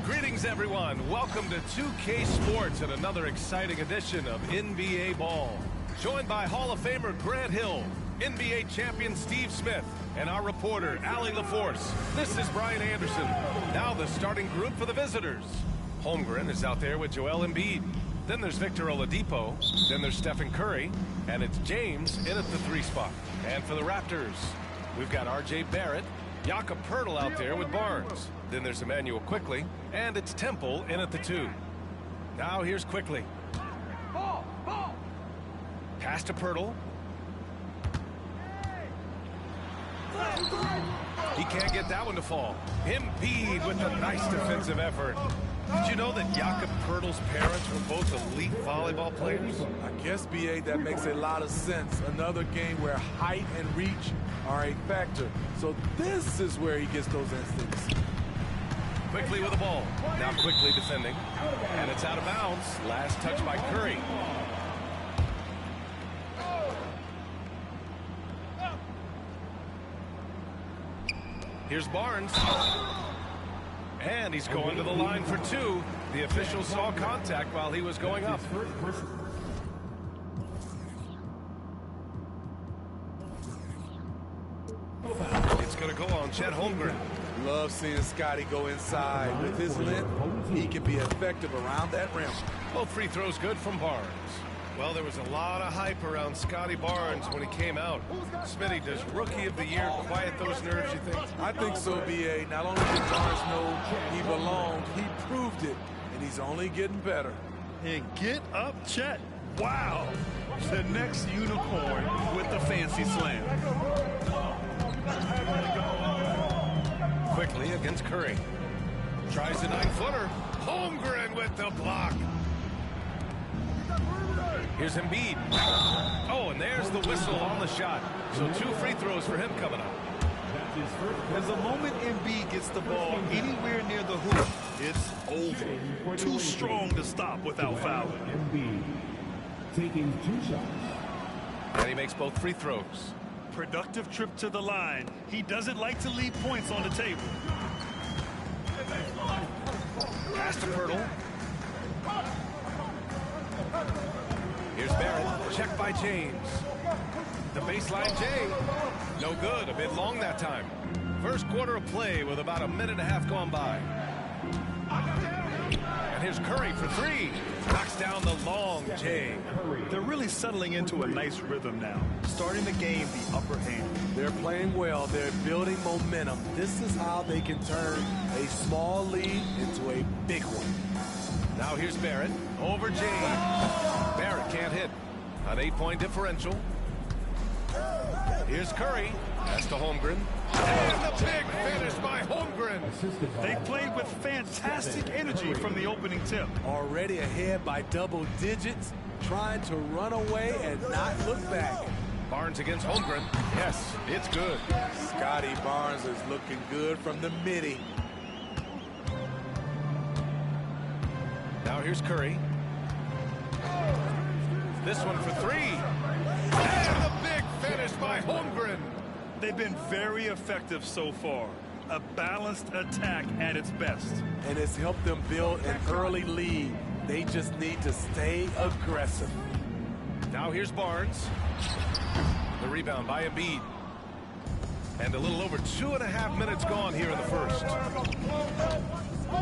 Greetings, everyone. Welcome to 2K Sports and another exciting edition of NBA Ball. Joined by Hall of Famer Grant Hill, NBA champion Steve Smith, and our reporter, Allie LaForce. This is Brian Anderson. Now the starting group for the visitors. Holmgren is out there with Joel Embiid. Then there's Victor Oladipo. Then there's Stephen Curry. And it's James in at the 3 spot. And for the Raptors, we've got R.J. Barrett, Jakob Poeltl out there with Barnes. Then there's Emmanuel Quickley, and it's Temple in at the 2. Now here's Quickley. Pass to Poeltl. He can't get that one to fall. Embiid with a nice defensive effort. Did you know that Jakob Poeltl's parents were both elite volleyball players? I guess, B.A., that makes a lot of sense. Another game where height and reach are a factor. So this is where he gets those instincts. Quickly with the ball. Now Quickly defending. And it's out of bounds. Last touch by Curry. Here's Barnes. And he's going to the line for 2. The official saw contact while he was going up. It's going to go on Chet Holmgren. Love seeing Scotty go inside. With his length, he can be effective around that rim. Both free throws good from Barnes. Well, there was a lot of hype around Scotty Barnes when he came out. Smitty, does Rookie of the Year quiet those nerves, you think? I think so, B.A. Not only did Barnes know he belonged, he proved it, and he's only getting better. And get up, Chet. Wow. The next unicorn with the fancy slam. Quickly against Curry. Tries a 9-footer. Holmgren with the block. Here's Embiid. Oh, and there's the whistle on the shot. So 2 free throws for him coming up. As the moment Embiid gets the ball anywhere near the hoop, it's over. Too strong to stop without fouling. Embiid taking 2 shots. And he makes both free throws. Productive trip to the line. He doesn't like to leave points on the table. Pass to Poeltl. Here's Barrett. Check by James. The baseline J. No good. A bit long that time. First quarter of play with about a minute and a half gone by. And here's Curry for 3. Knocks down the long J. They're really settling into a nice rhythm now. Starting to gain the upper hand. They're playing well. They're building momentum. This is how they can turn a small lead into a big one. Now here's Barrett over James. Barrett can't hit. An 8-point differential. Here's Curry. That's to Holmgren. And the big finish by Holmgren. They played with fantastic energy from the opening tip. Already ahead by double digits, trying to run away and not look back. Barnes against Holmgren. Yes, it's good. Scotty Barnes is looking good from the midi. Now here's Curry. This one for 3. And the big finish by Holmgren. They've been very effective so far. A balanced attack at its best. And it's helped them build an early lead. They just need to stay aggressive. Now here's Barnes. The rebound by Embiid. And a little over 2.5 minutes gone here in the first.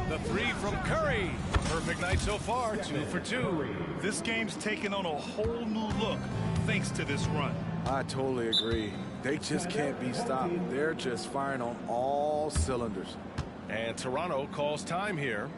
The 3 from Curry. Perfect night so far, 2 for 2. This game's taken on a whole new look thanks to this run. I totally agree. They just can't be stopped. They're just firing on all cylinders. And Toronto calls time here.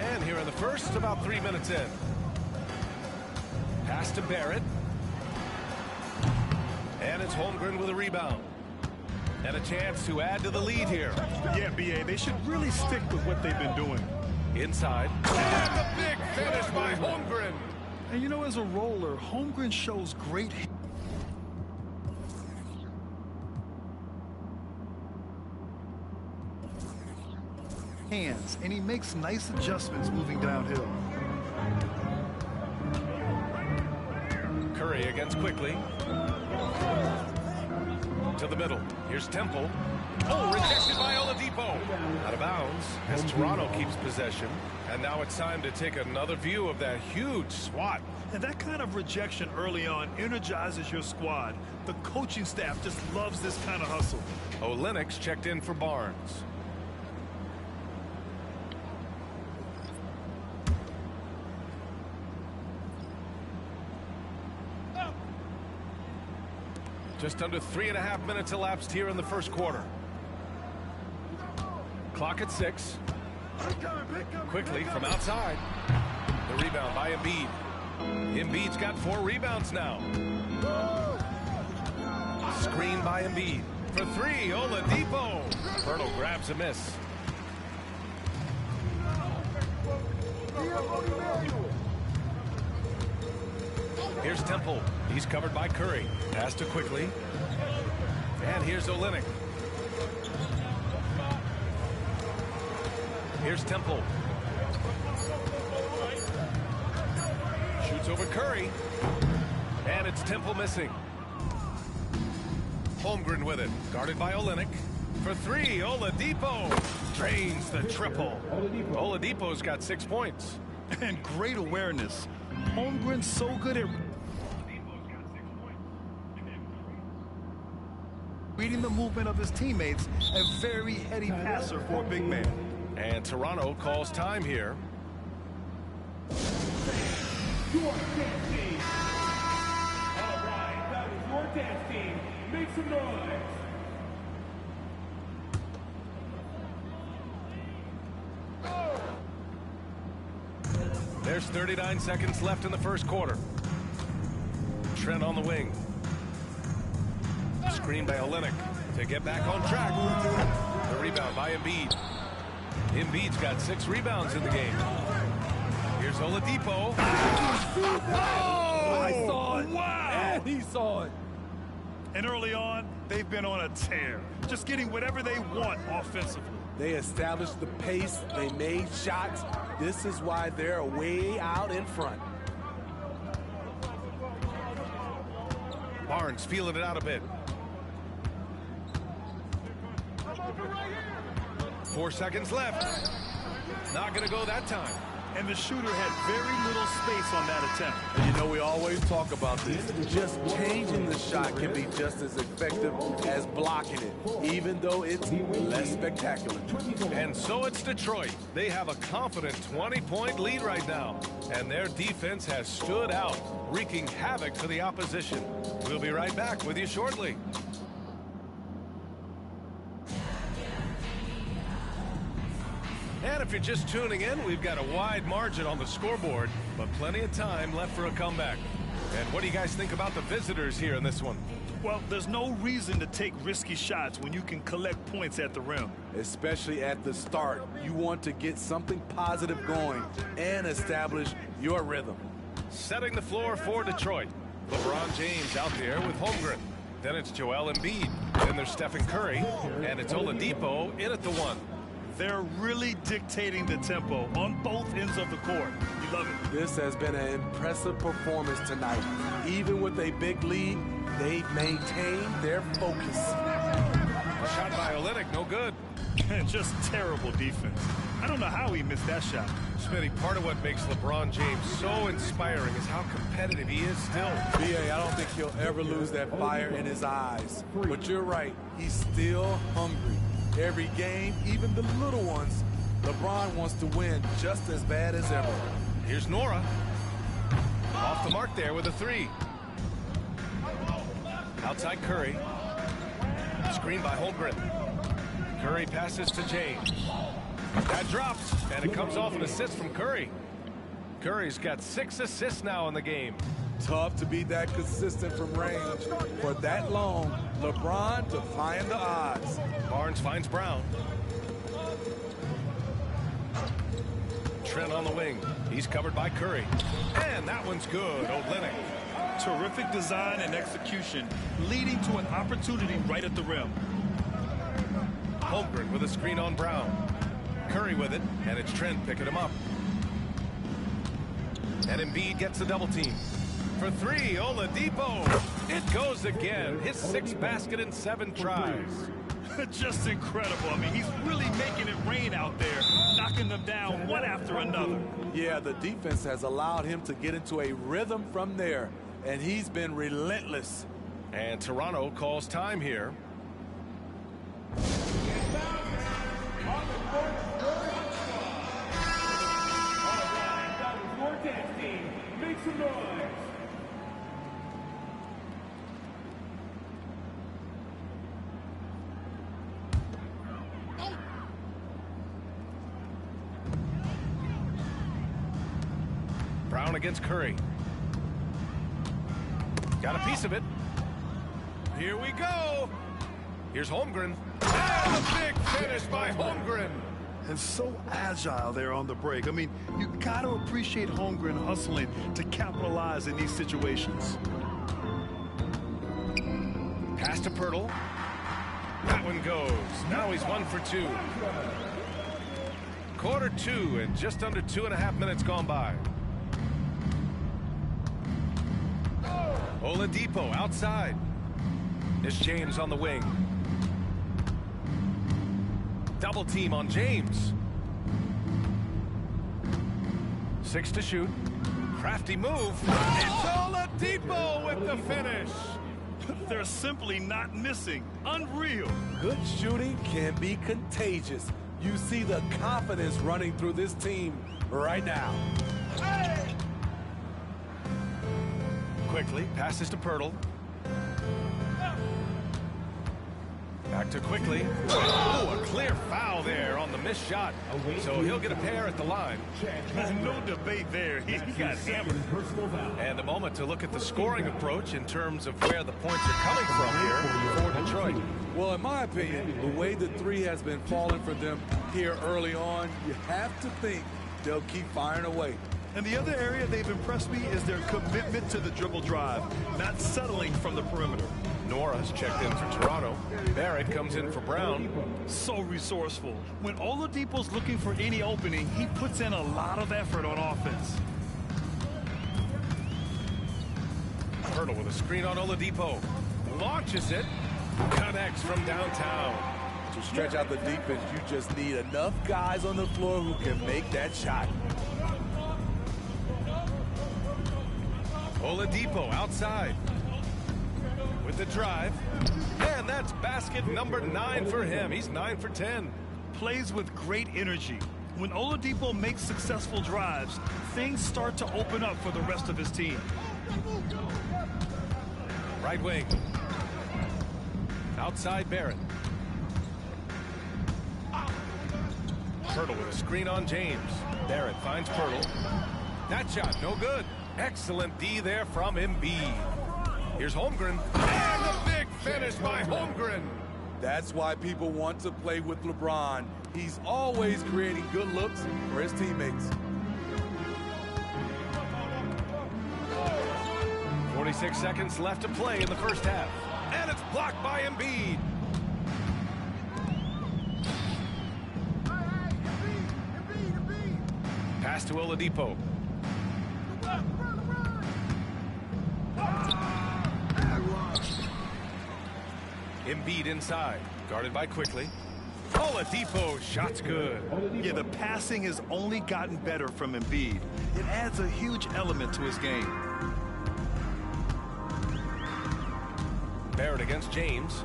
And here in the first, about 3 minutes in. Pass to Barrett. And it's Holmgren with a rebound. And a chance to add to the lead here. Yeah, B.A., they should really stick with what they've been doing. Inside. And the big finish by Holmgren. And you know, as a roller, Holmgren shows great. hands, and he makes nice adjustments moving downhill. Curry against quickly. To the middle. Here's Temple. Oh, rejected by Oladipo. Out of bounds as Toronto keeps possession. And now it's time to take another view of that huge swat. And that kind of rejection early on energizes your squad. The coaching staff just loves this kind of hustle. Olenek's checked in for Barnes. Just under 3.5 minutes elapsed here in the first quarter. Clock at 6. Quickly from outside. The rebound by Embiid. Embiid's got 4 rebounds now. Screen by Embiid. For 3, Oladipo. Fertile grabs a miss. Here's Temple. He's covered by Curry. Pass to quickly. And here's Olynyk. Here's Temple. Shoots over Curry. And it's Temple missing. Holmgren with it. Guarded by Olynyk. For 3, Oladipo. Drains the triple. Oladipo's got 6 points. And great awareness. Holmgren's so good at reading the movement of his teammates. A very heady passer for a big man. And Toronto calls time here. Your dance team. All right, that was your dance team. Make some noise. There's 39 seconds left in the first quarter. Trent on the wing. Screen by Olynyk to get back on track. The rebound by Embiid. Embiid's got 6 rebounds in the game. Here's Oladipo. Oh, I saw it. Wow. And he saw it. And early on, they've been on a tear. Just getting whatever they want offensively. They established the pace. They made shots. This is why they're way out in front. Barnes feeling it out a bit. 4 seconds left. Not going to go that time. And the shooter had very little space on that attempt. And you know, we always talk about this. Just changing the shot can be just as effective as blocking it, even though it's less spectacular. And so it's Detroit. They have a confident 20-point lead right now. And their defense has stood out, wreaking havoc for the opposition. We'll be right back with you shortly. And if you're just tuning in, we've got a wide margin on the scoreboard, but plenty of time left for a comeback. And what do you guys think about the visitors here in this one? Well, there's no reason to take risky shots when you can collect points at the rim. Especially at the start. You want to get something positive going and establish your rhythm. Setting the floor for Detroit. LeBron James out there with Holmgren. Then it's Joel Embiid. Then there's Stephen Curry. And it's Oladipo in at the 1. They're really dictating the tempo on both ends of the court. You love it. This has been an impressive performance tonight. Even with a big lead, they've maintained their focus. A shot by Olynyk, no good. Just terrible defense. I don't know how he missed that shot. Smitty, part of what makes LeBron James so inspiring is how competitive he is still. B.A., I don't think he'll ever lose that fire in his eyes. But you're right, he's still hungry. Every game, even the little ones, LeBron wants to win just as bad as ever. Here's Nora. Off the mark there with a 3. Outside Curry. Screen by Holmgren. Curry passes to James. That drops, and it comes off an assist from Curry. Curry's got 6 assists now in the game. Tough to be that consistent from range. For that long, LeBron defying the odds. Barnes finds Brown. Trent on the wing. He's covered by Curry. And that one's good. Olynyk. Terrific design and execution, leading to an opportunity right at the rim. Holmgren with a screen on Brown. Curry with it, and it's Trent picking him up. And Embiid gets the double team. For three, Oladipo. It goes again. His 6th basket in 7 tries. Just incredible. I mean, he's really making it rain out there, knocking them down one after another. Yeah, the defense has allowed him to get into a rhythm from there, and he's been relentless. And Toronto calls time here. Make some noise. Brown against Curry. Got a piece of it. Here we go. Here's Holmgren. And a big finish by Holmgren. And so agile there on the break. I mean, you got to appreciate Holmgren hustling to capitalize in these situations. Pass to Pirtle. That one goes. Now he's 1 for 2. Quarter 2 and just under 2.5 minutes gone by. Oladipo outside. There's James on the wing. Double team on James. 6 to shoot. Crafty move. It's Oladipo with the finish. They're simply not missing. Unreal. Good shooting can be contagious. You see the confidence running through this team right now. Quickly passes to Pirtle. Back to Quickly. Oh, a clear foul there on the missed shot. So he'll get a pair at the line. No debate there. He got hammered. And a moment to look at the scoring approach in terms of where the points are coming from here for Detroit. Well, in my opinion, the way the three has been falling for them here early on, you have to think they'll keep firing away. And the other area they've impressed me is their commitment to the dribble drive, not settling from the perimeter. Nora's checked in for Toronto. Barrett comes in for Brown. So resourceful. When Oladipo's looking for any opening, he puts in a lot of effort on offense. Pirtle with a screen on Oladipo. Launches it. Connects from downtown. To stretch out the defense, you just need enough guys on the floor who can make that shot. Oladipo outside. With the drive. And that's basket number 9 for him. He's 9 for 10. Plays with great energy. When Oladipo makes successful drives, things start to open up for the rest of his team. Right wing. Outside Barrett. Pirtle with a screen on James. Barrett finds Pirtle. That shot no good. Excellent D there from Embiid. Here's Holmgren. And a big finish by Holmgren. That's why people want to play with LeBron. He's always creating good looks for his teammates. 46 seconds left to play in the first half. And it's blocked by Embiid. Pass to Oladipo. Embiid inside, guarded by Quickly. Oladipo, shot's good. Yeah, the passing has only gotten better from Embiid. It adds a huge element to his game. Barrett against James.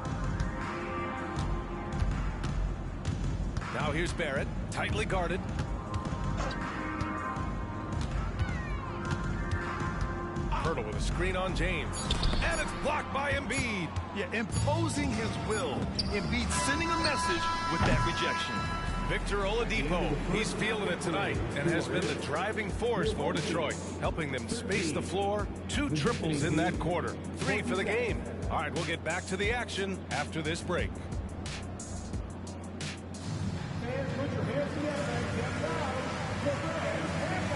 Now here's Barrett, tightly guarded. Pirtle with a screen on James. And it's blocked by Embiid. Yeah, imposing his will. Embiid sending a message with that rejection. Victor Oladipo, he's feeling it tonight and has been the driving force for Detroit, helping them space the floor. 2 triples in that quarter. 3 for the game. All right, we'll get back to the action after this break. Fans, put your hands together and get loud. The Rams halftime.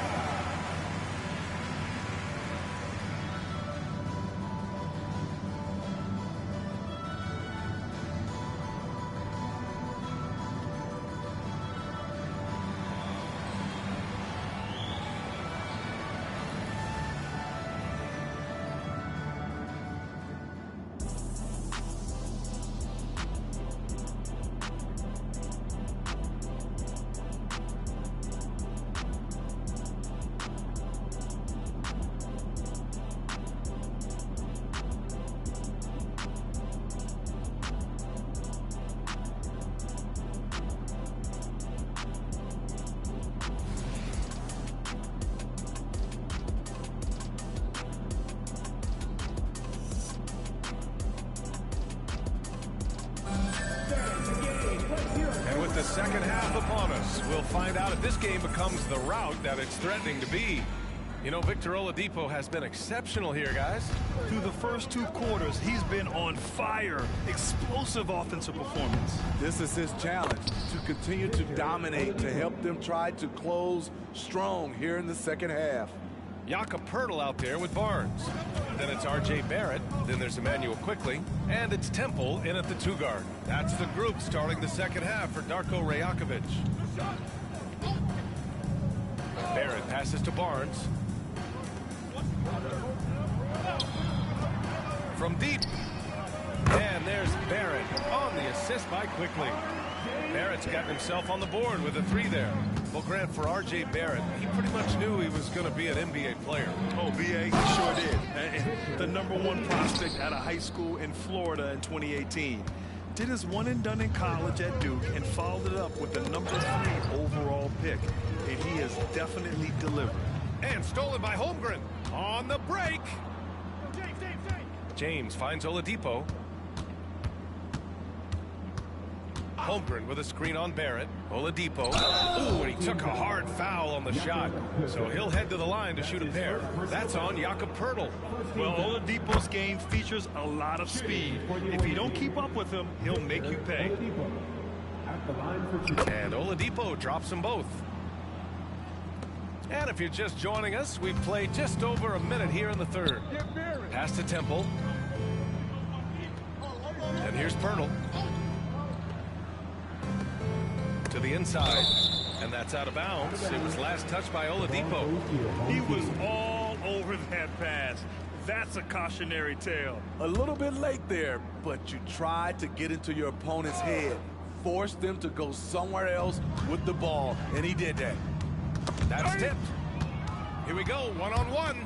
the second half upon us. We'll find out if this game becomes the rout that it's threatening to be. You know, Victor Oladipo has been exceptional here, guys. Through the first 2 quarters, he's been on fire. Explosive offensive performance. This is his challenge, to continue to dominate, to help them try to close strong here in the second half. Jakob Poeltl out there with Barnes. Then it's R.J. Barrett. Then there's Emmanuel Quickly. And it's Temple in at the 2 guard. That's the group starting the second half for Darko Rajakovic. Barrett passes to Barnes. From deep. And there's Barrett on the assist by Quickly. Barrett's gotten himself on the board with a 3 there. Well, Grant, for R.J. Barrett, he pretty much knew he was going to be an NBA player. Oh, B.A., he sure did. And the #1 prospect out of high school in Florida in 2018. Did his one and done in college at Duke and followed it up with the #3 overall pick. And he has definitely delivered. And stolen by Holmgren on the break. James finds Oladipo. Holmgren with a screen on Barrett. Oladipo. Ooh, and he took a hard foul on the shot. So he'll head to the line to shoot a pair. That's on Jakob Poeltl. Well, Oladipo's game features a lot of speed. If you don't keep up with him, he'll make you pay. And Oladipo drops them both. And if you're just joining us, we've played just over a minute here in the third. Pass to Temple. And here's Poeltl. To the inside. And that's out of bounds. It was last touched by Oladipo. He was all over that pass. That's a cautionary tale. A little bit late there, but you tried to get into your opponent's head. Force them to go somewhere else with the ball, and he did that. That's tipped. Here we go, one-on-one.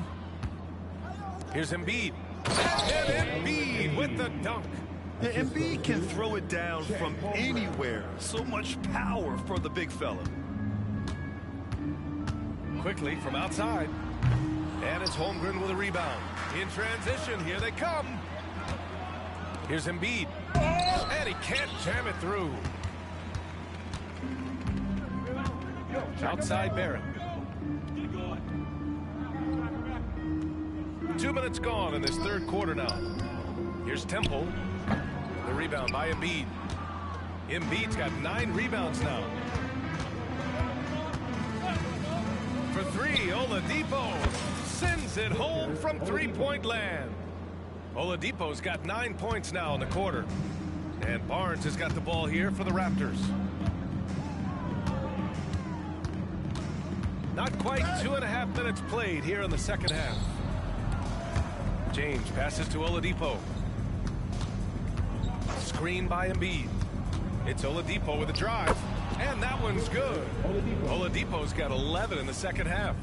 Here's Embiid. And Embiid with the dunk. Yeah, Embiid can throw it down from anywhere. So much power for the big fella. Quickly from outside. And it's Holmgren with a rebound. In transition, here they come. Here's Embiid. And he can't jam it through. Outside Barrett. 2 minutes gone in this third quarter now. Here's Temple. The rebound by Embiid. Embiid's got 9 rebounds now. For 3, Oladipo sends it home from 3-point land. Oladipo's got 9 points now in the quarter. And Barnes has got the ball here for the Raptors. Not quite 2.5 minutes played here in the second half. James passes to Oladipo. Screen by Embiid. It's Oladipo with a drive. And that one's good. Oladipo's got 11 in the second half.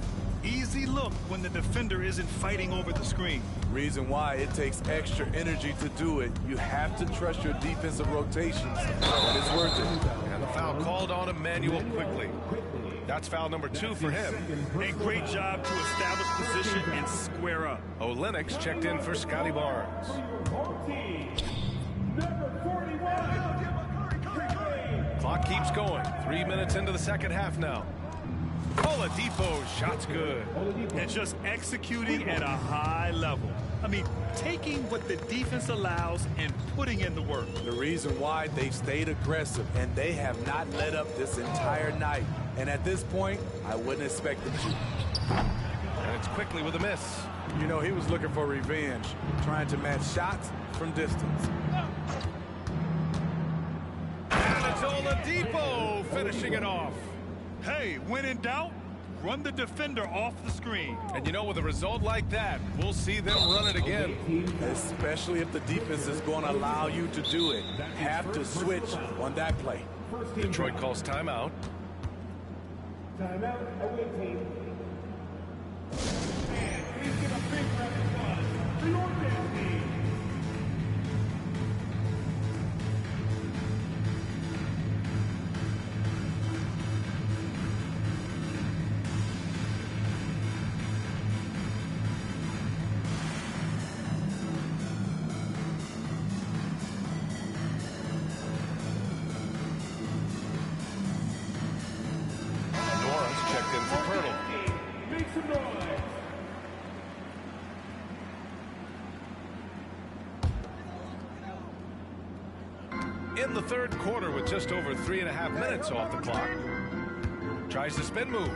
Easy look when the defender isn't fighting over the screen. Reason why it takes extra energy to do it. You have to trust your defensive rotations, and it's worth it. And the foul called on Emmanuel Quickly. That's foul number 2 for him. A great job to establish position and square up. Olenix checked in for Scotty Barnes. Clock keeps going. 3 minutes into the second half now. Oladipo's shot's good. And just executing at a high level. I mean, taking what the defense allows and putting in the work. The reason why they've stayed aggressive, and they have not let up this entire night. And at this point, I wouldn't expect them to. And it's Quickly with a miss. You know, he was looking for revenge, trying to match shots from distance. And it's Oladipo finishing it off. Hey, when in doubt, run the defender off the screen. And you know, with a result like that, we'll see them run it again. Especially if the defense is going to allow you to do it. Have to switch on that play. Detroit calls timeout. Timeout, away team. And please give a big round of applause for your team. in the third quarter with just over 3.5 minutes off the clock. Tries the spin move.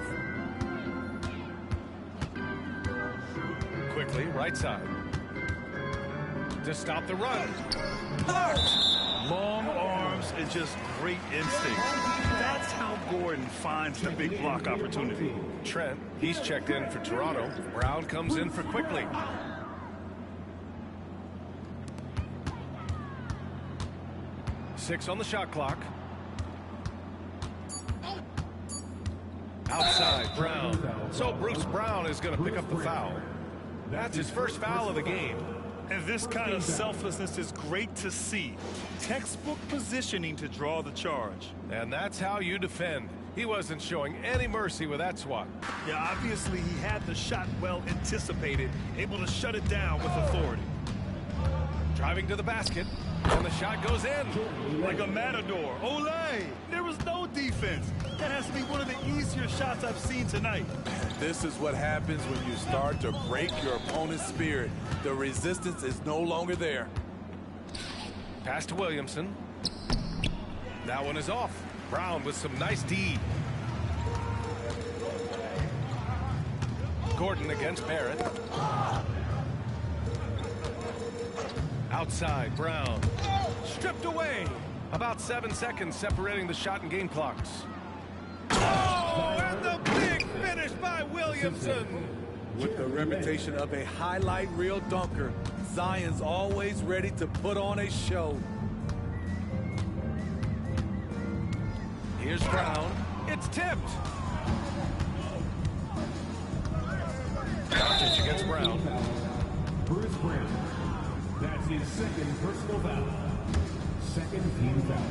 Quickly, right side. To stop the run. Long arms and just great instinct. That's how Gordon finds the big block opportunity. Trent, he's checked in for Toronto. Brown comes in for Quickly. Six on the shot clock. Outside, Brown. So Bruce Brown is going to pick up the foul. That's his first foul of the game. And this kind of selflessness is great to see. Textbook positioning to draw the charge. And that's how you defend. He wasn't showing any mercy with that swat. Yeah, obviously he had the shot well anticipated, able to shut it down with authority. Driving to the basket, and the shot goes in. Like a matador. Olay! There was no defense. That has to be one of the easier shots I've seen tonight. This is what happens when you start to break your opponent's spirit. The resistance is no longer there. Pass to Williamson. That one is off. Brown with some nice D. Gordon against Barrett. Outside, Brown. Stripped away. About 7 seconds separating the shot and game clocks. Oh, and the big finish by Williamson. With the reputation of a highlight reel dunker, Zion's always ready to put on a show. Here's Brown. It's tipped. Doncic against Brown. Bruce Brown. That's his second personal foul. Second team foul.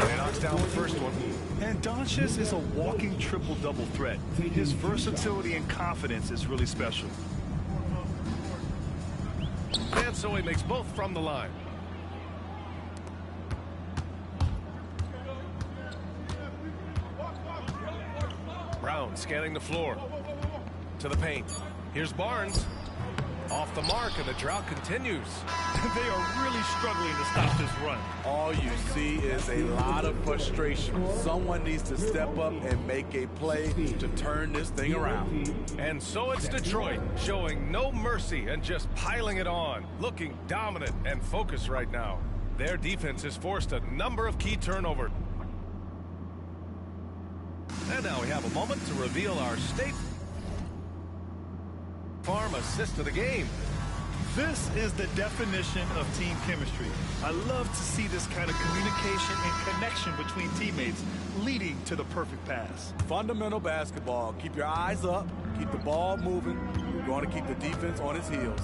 He knocks down the first one. And Doncic is a walking triple-double threat. His versatility and confidence is really special. And so he makes both from the line. Brown scanning the floor. To the paint. Here's Barnes. Off the mark, and the drought continues. They are really struggling to stop this run. All you see is a lot of frustration. Someone needs to step up and make a play to turn this thing around. And so it's Detroit, showing no mercy and just piling it on. Looking dominant and focused right now. Their defense has forced a number of key turnovers. And now we have a moment to reveal our State Farm assist of the game. This is the definition of team chemistry. I love to see this kind of communication and connection between teammates leading to the perfect pass. Fundamental basketball. Keep your eyes up. Keep the ball moving. You're going to keep the defense on its heels.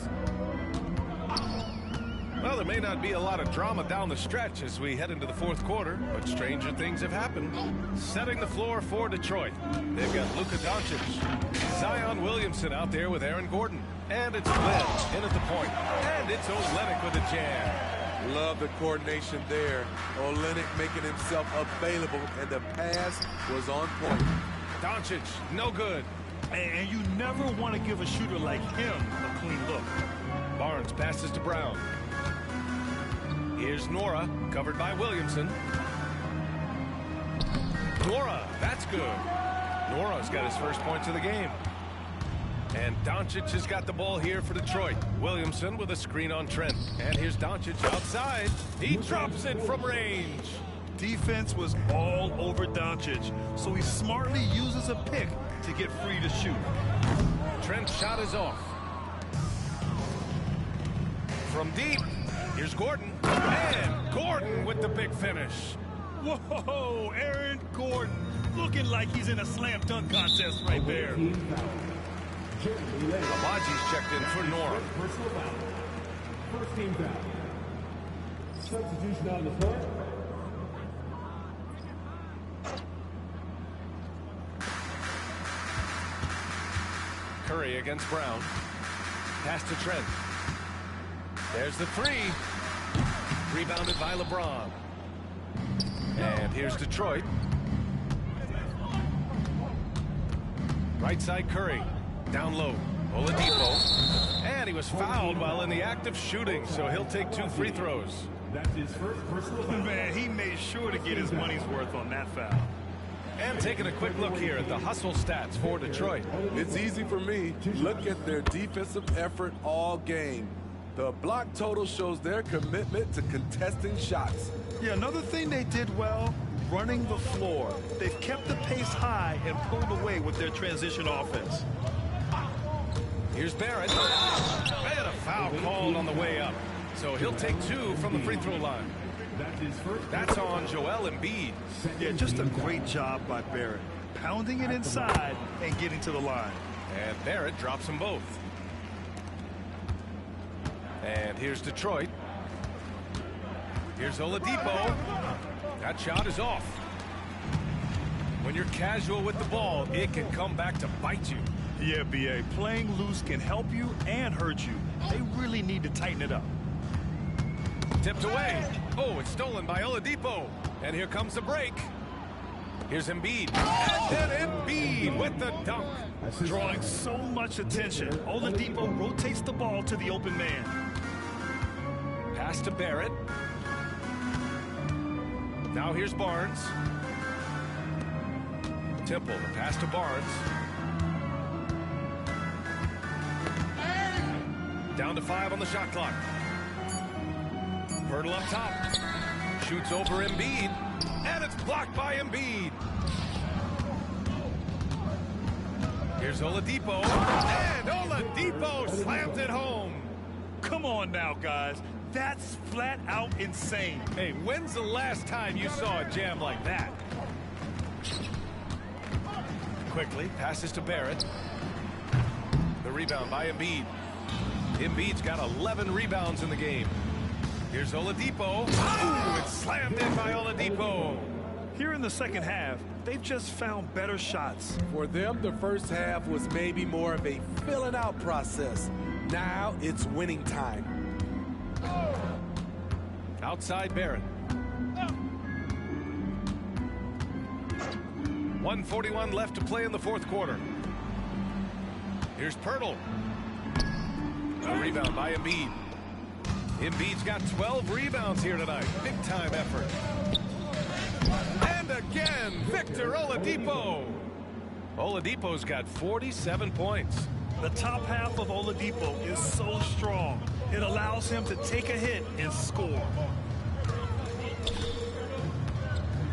Well, there may not be a lot of drama down the stretch as we head into the fourth quarter, but stranger things have happened. Setting the floor for Detroit. They've got Luka Doncic, Zion Williamson out there with Aaron Gordon. And it's Glenn in at the point. And it's Olynyk with a jam. Love the coordination there. Olynyk making himself available, and the pass was on point. Doncic, no good. And you never want to give a shooter like him a clean look. Barnes passes to Brown. Here's Nora, covered by Williamson. Nora, that's good. Nora's got his first points of the game. And Doncic has got the ball here for Detroit. Williamson with a screen on Trent. And here's Doncic outside. He drops it from range. Defense was all over Doncic, so he smartly uses a pick to get free to shoot. Trent's shot is off. From deep, here's Gordon. And Gordon with the big finish. Whoa, Aaron Gordon looking like he's in a slam dunk contest right there. Abaji's checked in for Nora. Personal foul. First team foul. Substitution on the floor. Curry against Brown. Pass to Trent. There's the three. Rebounded by LeBron. And here's Detroit. Right side Curry. Down low. Oladipo. And he was fouled while in the act of shooting, so he'll take 2 free throws. That's his first personal foul. Man, he made sure to get his money's worth on that foul. And taking a quick look here at the hustle stats for Detroit. It's easy for me. Look at their defensive effort all game. The block total shows their commitment to contesting shots. Yeah, another thing they did well, running the floor. They've kept the pace high and pulled away with their transition offense. Here's Barrett. And a foul called on the way up. So he'll take 2 from the free throw line. That's on Joel Embiid. Yeah, just a great job by Barrett. Pounding it inside and getting to the line. And Barrett drops them both. And here's Detroit. Here's Oladipo. That shot is off. When you're casual with the ball, it can come back to bite you. Yeah, B.A., playing loose can help you and hurt you. They really need to tighten it up. Tipped away. Oh, it's stolen by Oladipo. And here comes the break. Here's Embiid. And then Embiid with the dunk. Drawing so much attention. Oladipo rotates the ball to the open man. Pass to Barrett. Now here's Barnes. Temple, the pass to Barnes. Down to 5 on the shot clock. Hurdle up top. Shoots over Embiid. And it's blocked by Embiid. Here's Oladipo. And Oladipo slams it home. Come on now, guys. That's flat out insane. Hey, when's the last time you saw a jam like that? Quickly, passes to Barrett. The rebound by Embiid. Embiid's got 11 rebounds in the game. Here's Oladipo. Ooh, it's slammed in by Oladipo. Here in the second half, they've just found better shots. For them, the first half was maybe more of a filling out process. Now it's winning time. Outside Barrett. 1:41 left to play in the fourth quarter. Here's Pirtle. A rebound by Embiid. Embiid's got 12 rebounds here tonight. Big time effort. And again, Victor Oladipo. Oladipo's got 47 points. The top half of Oladipo is so strong. It allows him to take a hit and score.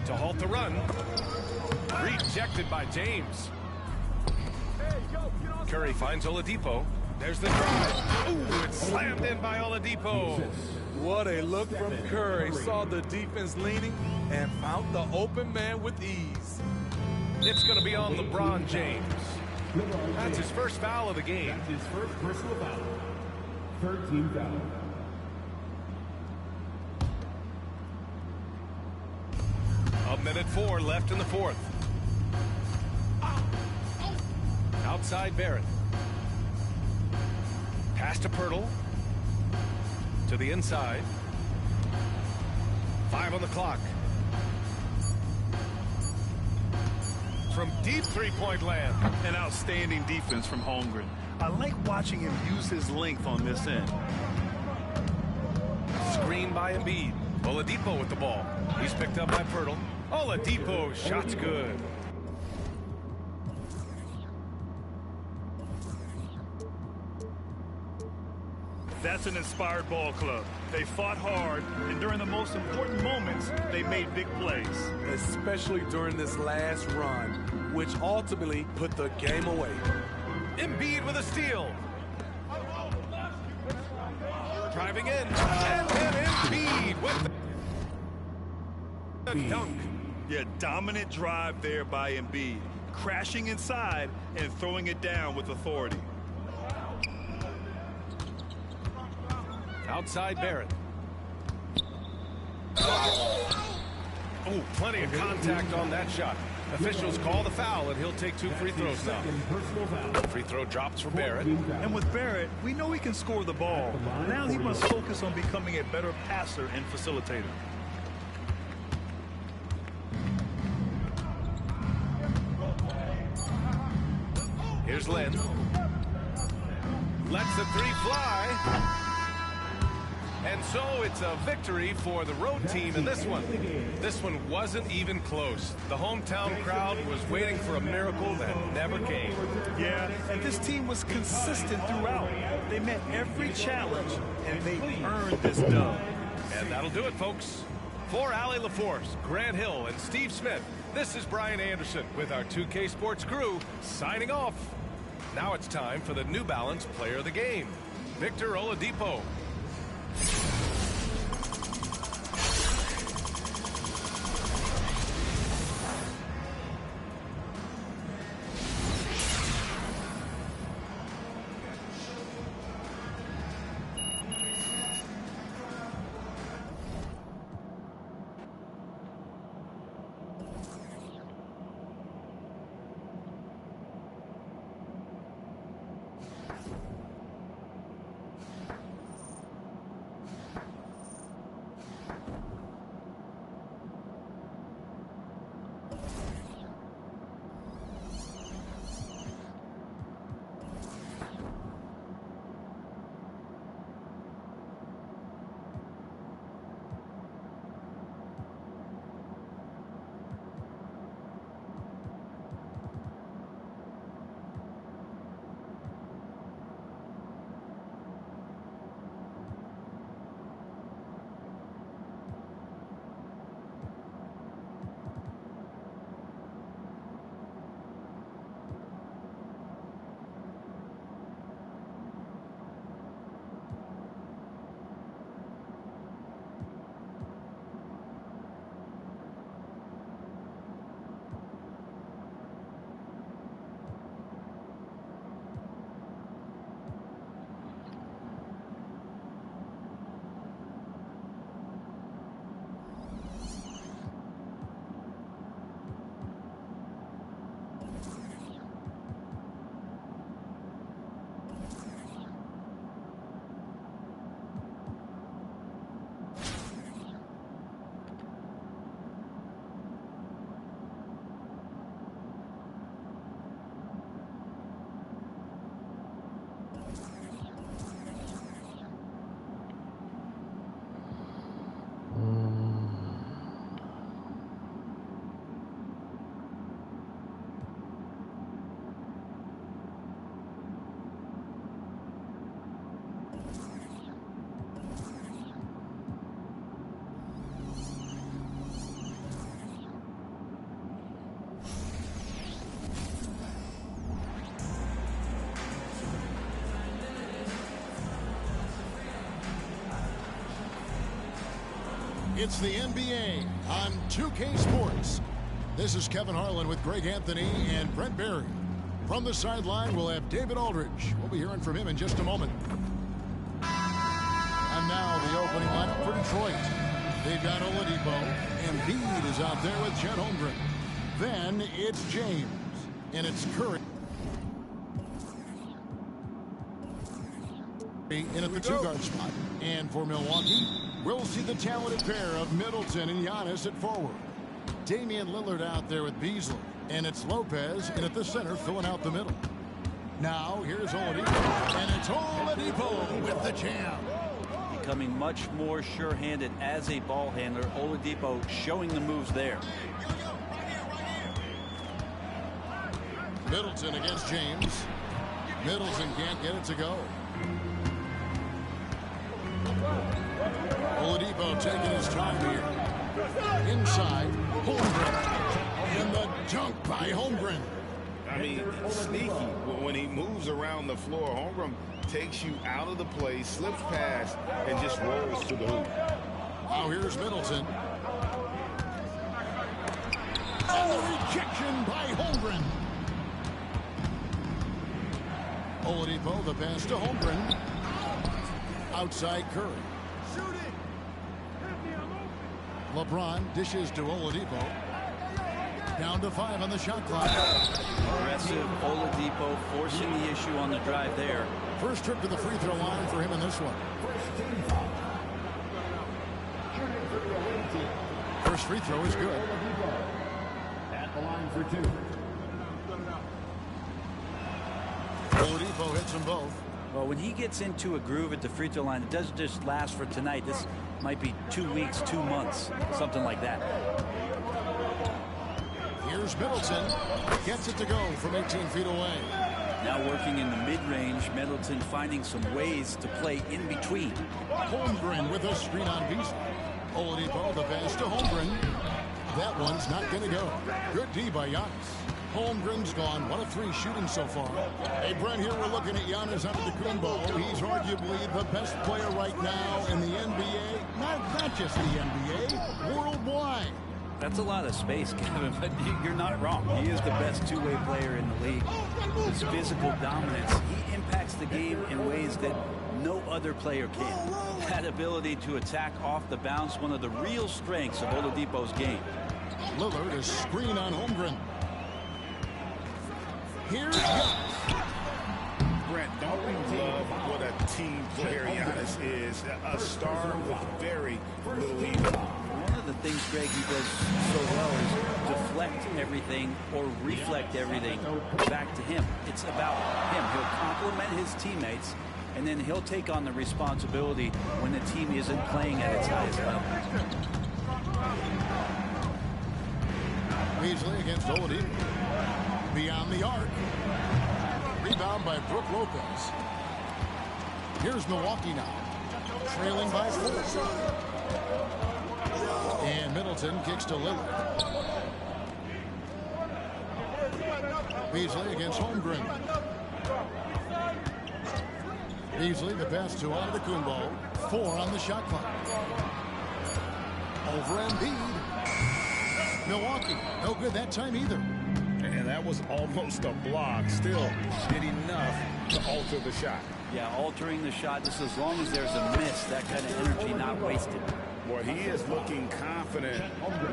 To halt the run. Rejected by James. Curry finds Oladipo. There's the drive. Ooh, it's slammed in by Oladipo. What a look from Curry. Saw the defense leaning and found the open man with ease. It's going to be on LeBron James. That's his first foul of the game. That's his first personal foul. Third team foul. A minute 4 left in the fourth. Outside Barrett. Pass to Pirtle. To the inside. 5 on the clock. From deep three-point land. An outstanding defense from Holmgren. I like watching him use his length on this end. Screen by Embiid. Oladipo with the ball. He's picked up by Pirtle. Oladipo, shot's good. That's an inspired ball club. They fought hard, and during the most important moments, they made big plays. Especially during this last run, which ultimately put the game away. Embiid with a steal. Driving in. And then Embiid with the dunk. Yeah, dominant drive there by Embiid. Crashing inside and throwing it down with authority. Outside Barrett. Oh, plenty of contact on that shot. Officials call the foul, and he'll take 2 free throws now. Free throw drops for Barrett. And with Barrett, we know he can score the ball. Now he must focus on becoming a better passer and facilitator. Here's Lynn. Lets the 3 fly. And so it's a victory for the road team in this one. This one wasn't even close. The hometown crowd was waiting for a miracle that never came. Yeah, and this team was consistent throughout. They met every challenge, and they earned this dub. And that'll do it, folks. For Allie LaForce, Grant Hill, and Steve Smith, this is Brian Anderson with our 2K Sports crew signing off. Now it's time for the New Balance Player of the Game, Victor Oladipo. It's the NBA on 2K Sports. This is Kevin Harlan with Greg Anthony and Brent Barry. From the sideline, we'll have David Aldridge. We'll be hearing from him in just a moment. And now the opening lineup for Detroit. They've got Oladipo. Embiid is out there with Chet Holmgren. Then it's James. And it's Curry. In at the two-guard spot. And for Milwaukee, we'll see the talented pair of Middleton and Giannis at forward. Damian Lillard out there with Beasley. And it's Lopez in at the center filling out the middle. Now here's Oladipo. And it's Oladipo with the jam. Becoming much more sure-handed as a ball handler. Oladipo showing the moves there. Middleton against James. Middleton can't get it to go. Oladipo taking his time here. Inside, Holmgren. And the dunk by Holmgren. I mean, sneaky. When he moves around the floor, Holmgren takes you out of the play, slips past, and just rolls to the hoop. Now here's Middleton. And the rejection by Holmgren. Oladipo, the pass to Holmgren. Outside Curry. LeBron dishes to Oladipo. Down to 5 on the shot clock. Aggressive Oladipo forcing the issue on the drive there. First trip to the free throw line for him in this one. First free throw is good. At the line for 2. Oladipo hits them both. Well, when he gets into a groove at the free throw line, it doesn't just last for tonight. This might be 2 weeks, 2 months, something like that. Here's Middleton. Gets it to go from 18 feet away. Now working in the mid-range, Middleton finding some ways to play in between. Holmgren with a screen on Beasley. Oladipo, the pass to Holmgren. That one's not going to go. Good D by Giannis. Holmgren's gone 1 of 3 shooting so far. Hey, Brent, here we're looking at Giannis Antetokounmpo. He's arguably the best player right now in the NBA. Not just the NBA, worldwide. That's a lot of space, Kevin, but you're not wrong. He is the best two-way player in the league. His physical dominance, he impacts the game in ways that no other player can. That ability to attack off the bounce, one of the real strengths of Oladipo's game. Lillard is screen on Holmgren. Here's Giannis. Brent, don't we love what a team player Giannis is? A star with very little ego. One of the things, Greg, he does so well is deflect everything or reflect everything back to him. It's about him. He'll compliment his teammates, and then he'll take on the responsibility when the team isn't playing at its highest level. Beasley against Oladipo. Beyond the arc. Rebound by Brook Lopez. Here's Milwaukee now. Trailing by 4. And Middleton kicks to Lillard. Beasley against Holmgren. Beasley, the pass to Antetokounmpo. 4 on the shot clock. Over Embiid. Milwaukee, no good that time either. And that was almost a block. Still did enough to alter the shot. Yeah, altering the shot, just as long as there's a miss, that kind of energy not wasted. Boy, he is looking confident.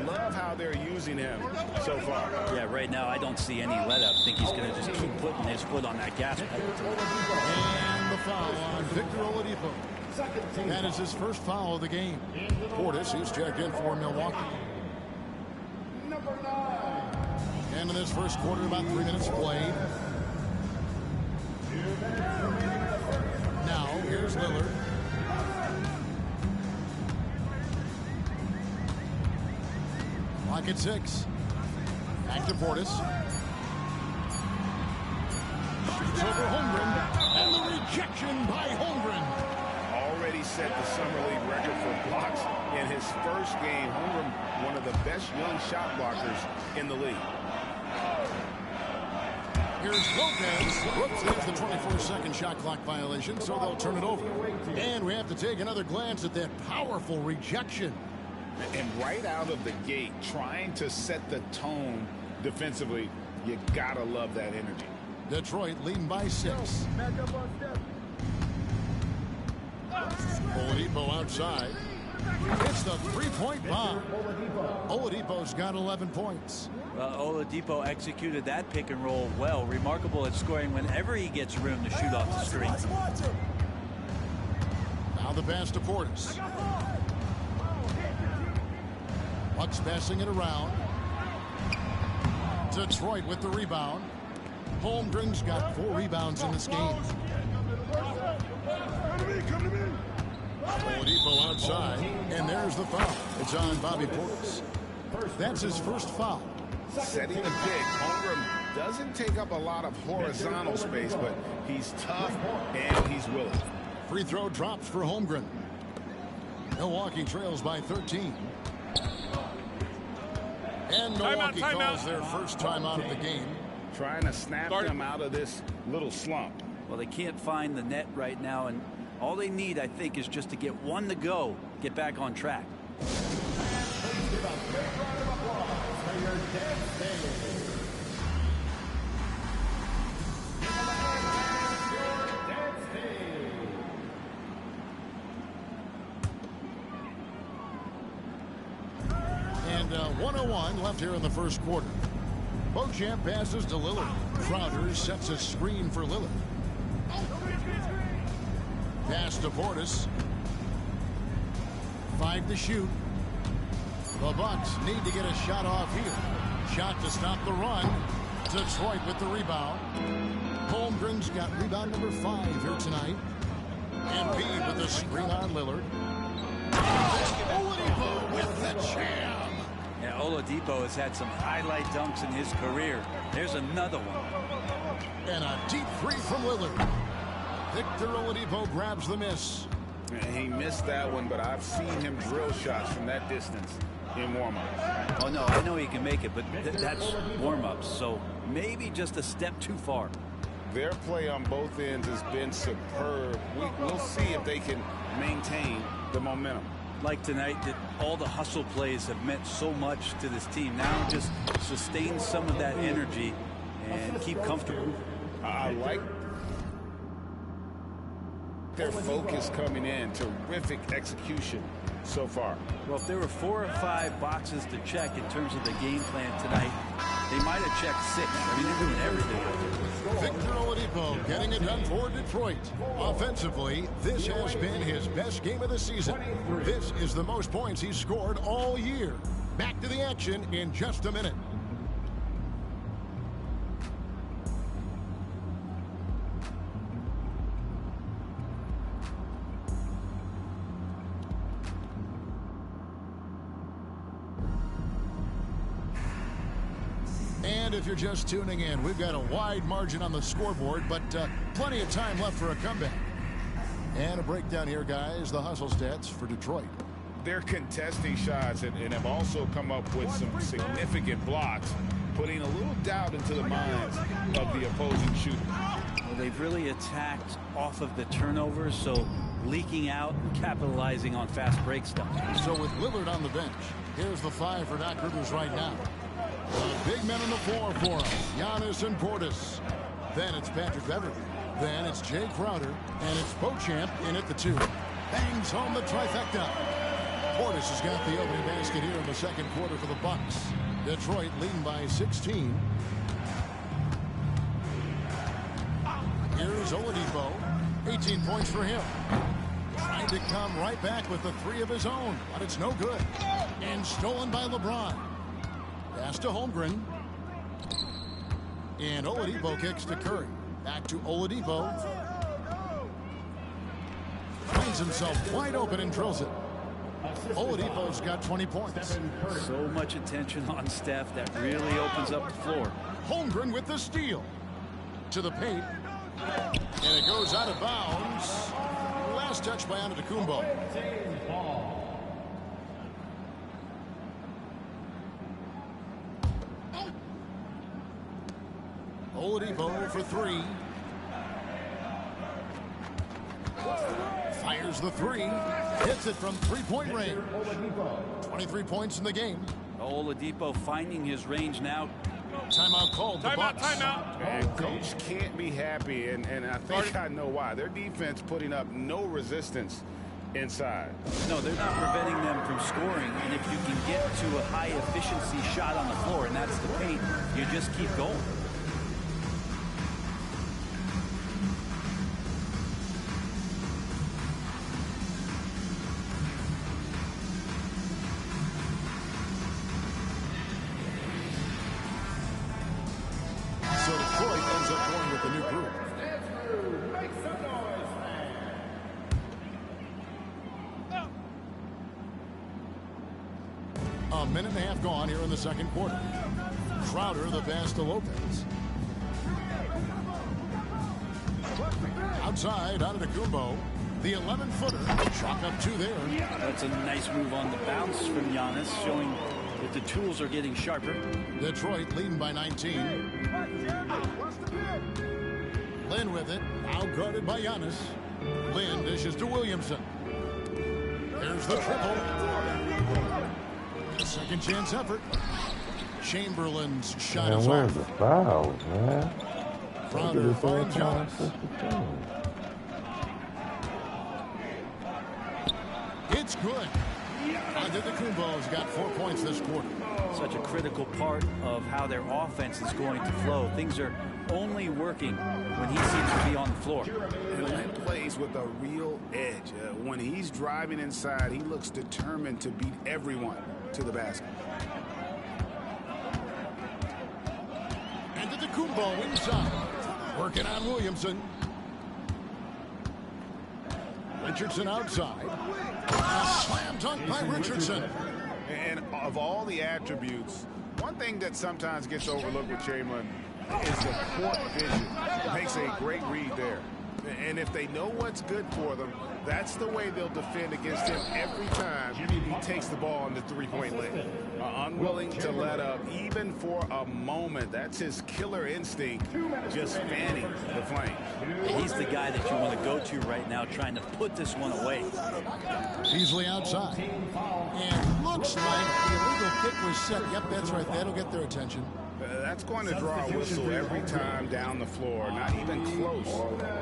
Love how they're using him so far. Yeah, right now I don't see any let up. I think he's going to just keep putting his foot on that gas pedal. And the foul on Victor Oladipo. That is his first foul of the game. Portis, who's checked in for Milwaukee. And in this first quarter, about 3 minutes played. Now, here's Lillard. Clock at 6. Back to Portis. Shoots over Holmgren. And the rejection by Holmgren. Already set the summer league record for blocks in his first game. Holmgren, one of the best young shot blockers in the league. Here's Lopez. Whoops, there's the 24-second shot clock violation, so they'll turn it over. And we have to take another glance at that powerful rejection. And right out of the gate, trying to set the tone defensively, you gotta love that energy. Detroit leading by 6. Oladipo outside. It's the three-point bomb. Oladipo's got 11 points. Oladipo executed that pick and roll well. Remarkable at scoring whenever he gets room to shoot off the screen. Now the pass to Portis. Bucks passing it around. Detroit with the rebound. Holmgren's got 4 rebounds in this game. Oladipo outside, and there's the foul. It's on Bobby Portis. That's his first foul. Setting the pick, Holmgren doesn't take up a lot of horizontal space, but he's tough and he's willing. Free throw drops for Holmgren. Milwaukee trails by 13. And Milwaukee calls their first timeout of the game. Trying to snap them out of this little slump. Well, they can't find the net right now, and all they need, I think, is just to get one to go, get back on track. And 1:01 left here in the first quarter. Beauchamp passes to Lillard. Crowder sets a screen for Lillard. Pass to Portis. 5 to shoot. The Bucks need to get a shot off here. Shot to stop the run. Detroit with the rebound. Holmgren's got rebound number 5 here tonight. Embiid with the screen on Lillard. Oladipo with the jam. Yeah, Oladipo has had some highlight dunks in his career. There's another one. And a deep 3 from Lillard. Victor Oladipo grabs the miss. And he missed that one, but I've seen him drill shots from that distance in warm-ups. Oh, no, I know he can make it, but that's warm-ups, so maybe just a step too far. Their play on both ends has been superb. We'll see if they can maintain the momentum. Like tonight, that all the hustle plays have meant so much to this team. Now just sustain some of that energy and keep comfortable. I like their focus coming in. Terrific execution so far. Well, if there were 4 or 5 boxes to check in terms of the game plan tonight, they might have checked 6. I mean, they're doing everything. Victor Oladipo getting it done for Detroit. Offensively, this has been his best game of the season. This is the most points he's scored all year. Back to the action in just a minute. And if you're just tuning in, we've got a wide margin on the scoreboard, but plenty of time left for a comeback. And a breakdown here, guys, the hustle stats for Detroit. They're contesting shots and have also come up with some significant blocks, putting a little doubt into the minds of the opposing shooter. Well, they've really attacked off of the turnovers, so leaking out and capitalizing on fast break stuff. So with Lillard on the bench, here's the 5 for Doc Rivers right now. The big men on the floor for him, Giannis and Portis. Then it's Patrick Beverley. Then it's Jay Crowder. And it's Beauchamp in at the 2. Bangs home the trifecta. Portis has got the opening basket here in the second quarter for the Bucks. Detroit leading by 16. Here's Oladipo. 18 points for him. Trying to come right back with the 3 of his own, but it's no good. And stolen by LeBron. Pass to Holmgren. And Oladipo kicks to Curry. Back to Oladipo. Finds himself wide open and drills it. Oladipo's got 20 points. So much attention on Steph that really opens up the floor. Holmgren with the steal. To the paint. And it goes out of bounds. Last touch by Antetokounmpo. Oladipo for 3. Fires the 3. Hits it from 3-point range. 23 points in the game. Oladipo finding his range now. Timeout called. Timeout. And coach can't be happy, and I think I know why. Their defense putting up no resistance inside. No, they're not preventing them from scoring, and if you can get to a high efficiency shot on the floor, and that's the paint, you just keep going. So Detroit ends up going with the new group. Make some noise, man. A minute and a half gone here in the second quarter. Crowder the pass to Lopez. Outside, Antetokounmpo. The 11-footer. Shot up 2 there. That's a nice move on the bounce from Giannis, showing that the tools are getting sharper. Detroit leading by 19. Lynn with it. Now guarded by Giannis. Lynn dishes to Williamson. There's the triple. A second chance effort. Chamberlain's shot is where's off. the foul, man? Crowder finds Giannis. It's good. Antetokounmpo's got 4 points this quarter. Such a critical part of how their offense is going to flow. Things are only working when he seems to be on the floor. And Lynn plays with a real edge. When he's driving inside, he looks determined to beat everyone to the basket. And Antetokounmpo inside. Working on Williamson. Richardson outside. A slam dunk by Richardson. And of all the attributes, one thing that sometimes gets overlooked with Chamberlain is the court vision. It makes a great read there. And if they know what's good for them, that's the way they'll defend against him every time he takes the ball in the three-point lane. Unwilling to let up even for a moment. That's his killer instinct, just fanning the flame. He's the guy that you want to go to right now, trying to put this one away. Beasley outside. And looks like the illegal kick was set. Yep, that's right. That'll get their attention. That's going to draw a whistle every time down the floor. Not even close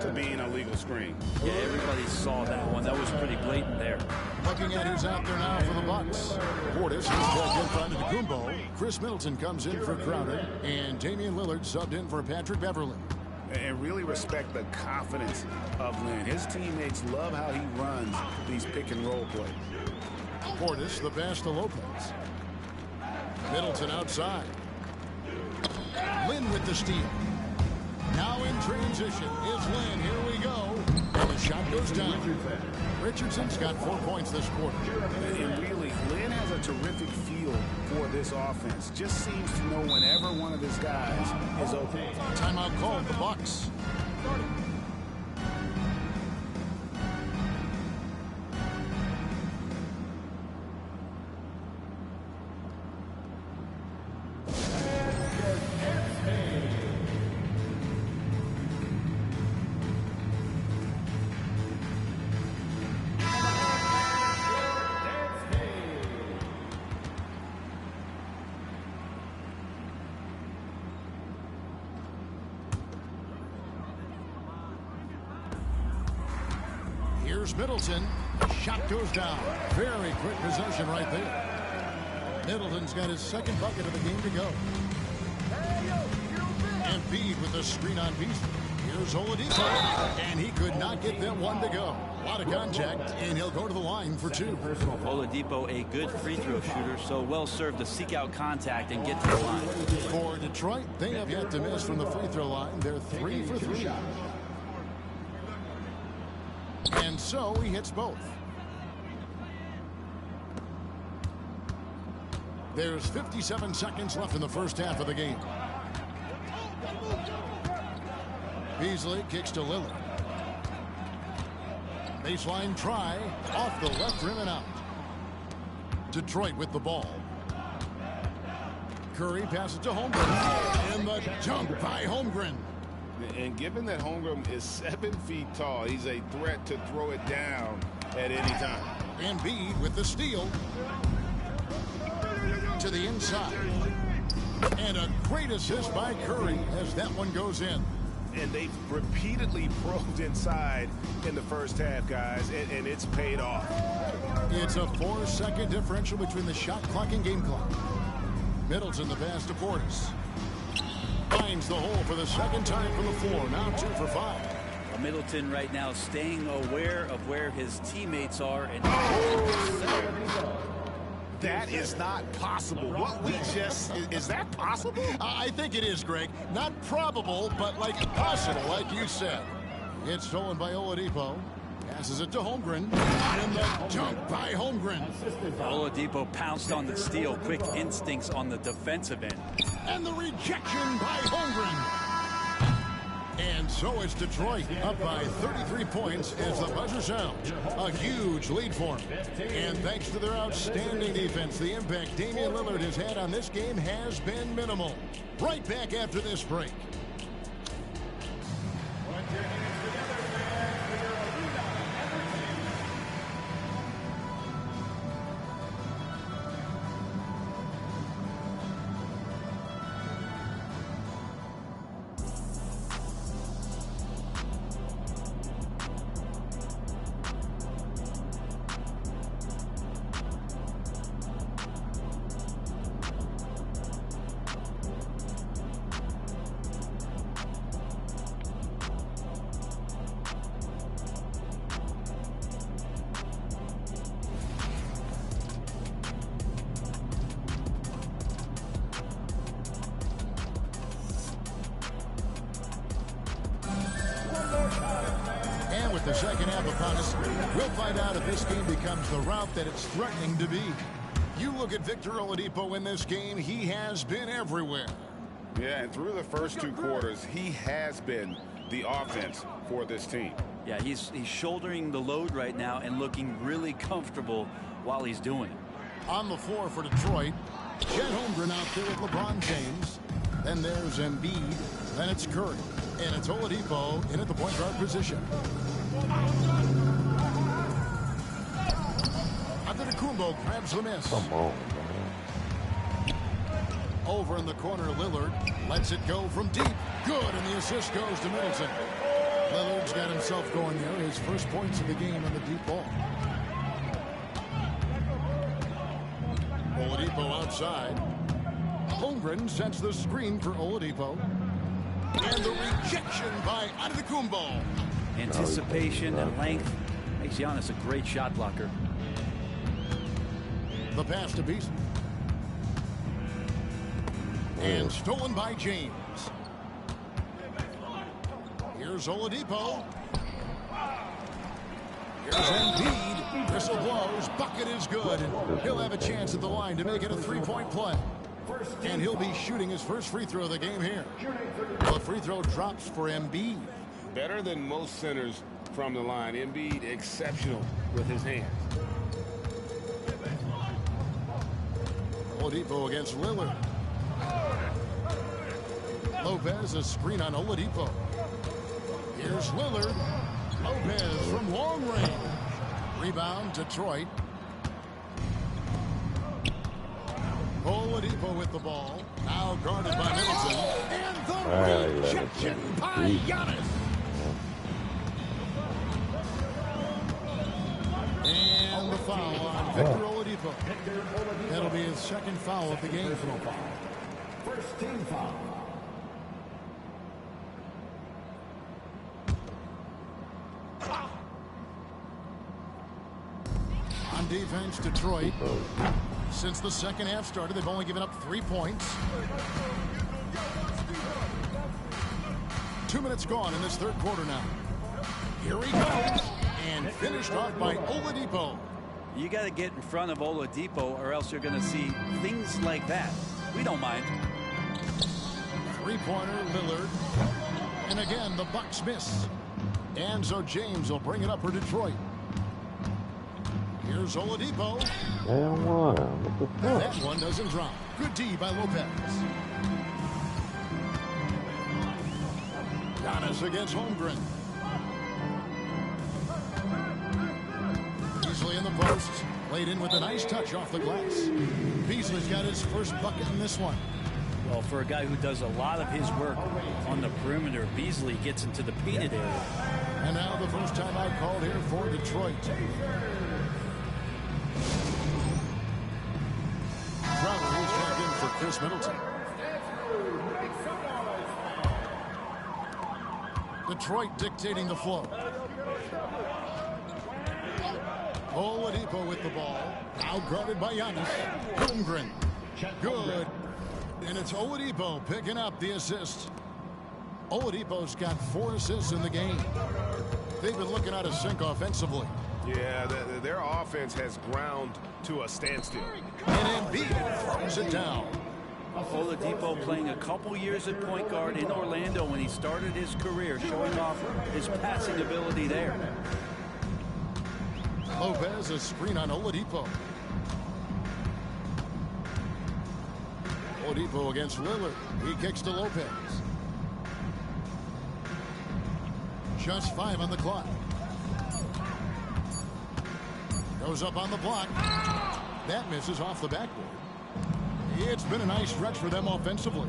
to being a legal screen. Yeah, everybody saw that one. That was pretty blatant there. Looking at who's out there now for the Bucks. Portis is pulled in front of Antetokounmpo. Chris Middleton comes in for Crowder. And Damian Lillard subbed in for Patrick Beverley. And really respect the confidence of Lynn. His teammates love how he runs these pick-and-roll plays. Portis, the pass to Lopez. Middleton outside. Lynn with the steal. Now in transition is Lynn. Here we go. And the shot goes down. Richardson's got 4 points this quarter. And really, Lynn has a terrific feel for this offense. Just seems to know whenever one of his guys is open. Timeout called the Bucks. Middleton. Shot goes down. Very quick possession right there. Middleton's got his second bucket of the game to go. And Embiid with the screen on Beasley. Here's Oladipo. And he could not get that one to go. A lot of contact, and he'll go to the line for two. Oladipo, a good free throw shooter, so well served to seek out contact and get to the line. For Detroit, they have yet to miss from the free throw line. They're 3 for 3. And so he hits both. There's 57 seconds left in the first half of the game. Beasley kicks to Lillard. Baseline try. Off the left rim and out. Detroit with the ball. Curry passes to Holmgren. And the dunk by Holmgren. And given that Holmgren is 7 feet tall, he's a threat to throw it down at any time. Embiid with the steal. To the inside. And a great assist by Curry as that one goes in. And they've repeatedly probed inside in the first half, guys, and it's paid off. It's a 4-second differential between the shot clock and game clock. Middleton the pass to Portis. Finds the hole for the second time from the floor. Now 2 for 5. Middleton right now staying aware of where his teammates are. And that is not possible. What we just, is that possible? I think it is, Greg. Not probable, but like possible, like you said. It's stolen by Oladipo. Passes it to Holmgren. And the dunk by Holmgren. Oladipo pounced on the steal. Quick instincts on the defensive end. And the rejection by Holmgren. And so it's Detroit up by 33 points as the buzzer sounds. A huge lead for them. And thanks to their outstanding defense, the impact Damian Lillard has had on this game has been minimal. Right back after this break. the second half upon us. We'll find out if this game becomes the route that it's threatening to be. You look at Victor Oladipo in this game, he has been everywhere. Yeah, and through the first 2 quarters, he has been the offense for this team. Yeah, he's shouldering the load right now and looking really comfortable while he's doing it. On the floor for Detroit, Chet Holmgren out there with LeBron James. Then there's Embiid. Then it's Curry. And it's Oladipo in at the point guard position. Antetokounmpo grabs the miss. Come on, man. Over in the corner, Lillard lets it go from deep. Good, and the assist goes to Middleton. Lillard's got himself going there. His first points of the game on the deep ball. Oladipo outside. Holmgren sets the screen for Oladipo. And the rejection by Antetokounmpo. Anticipation and length makes Giannis a great shot blocker. The pass to Beasley. And stolen by James. Here's Oladipo. Here's Embiid. Whistle blows. Bucket is good. And he'll have a chance at the line to make it a 3-point play. And he'll be shooting his first free throw of the game here. The free throw drops for Embiid. Better than most centers from the line. Embiid exceptional with his hands. Oladipo against Lillard. Lopez, a screen on Oladipo. Here's Lillard. Lopez from long range. Rebound, Detroit. Oladipo with the ball. Now guarded by Middleton. And the rejection by Giannis. And the foul on Victor Oladipo. That'll be his second foul of the game. First team foul. On defense, Detroit. Since the second half started, they've only given up 3 points. 2 minutes gone in this third quarter now. Here he goes. And finished off by Oladipo. You got to get in front of Oladipo or else you're going to see things like that. We don't mind. Three-pointer, Lillard. And again, the Bucks miss. And so James will bring it up for Detroit. Here's Oladipo. And one. What the fuck? That one doesn't drop. Good D by Lopez. Giannis against Holmgren. Beasley in the post. Laid in with a nice touch off the glass. Beasley's got his first bucket in this one. Well, for a guy who does a lot of his work on the perimeter, Beasley gets into the painted area. And now the first time out called here for Detroit. Crowder is checked in for Chris Middleton. Detroit dictating the flow. Oladipo with the ball. Now guarded by Giannis. Holmgren. Good. And it's Oladipo picking up the assist. Oladipo's got 4 assists in the game. They've been looking out of sync offensively. Yeah, their offense has ground to a standstill. And Embiid throws it down. Oladipo playing a couple years at point guard in Orlando when he started his career, showing off his passing ability there. Lopez, a screen on Oladipo. Oladipo against Lillard. He kicks to Lopez. Just 5 on the clock. Goes up on the block. That misses off the backboard. It's been a nice stretch for them offensively.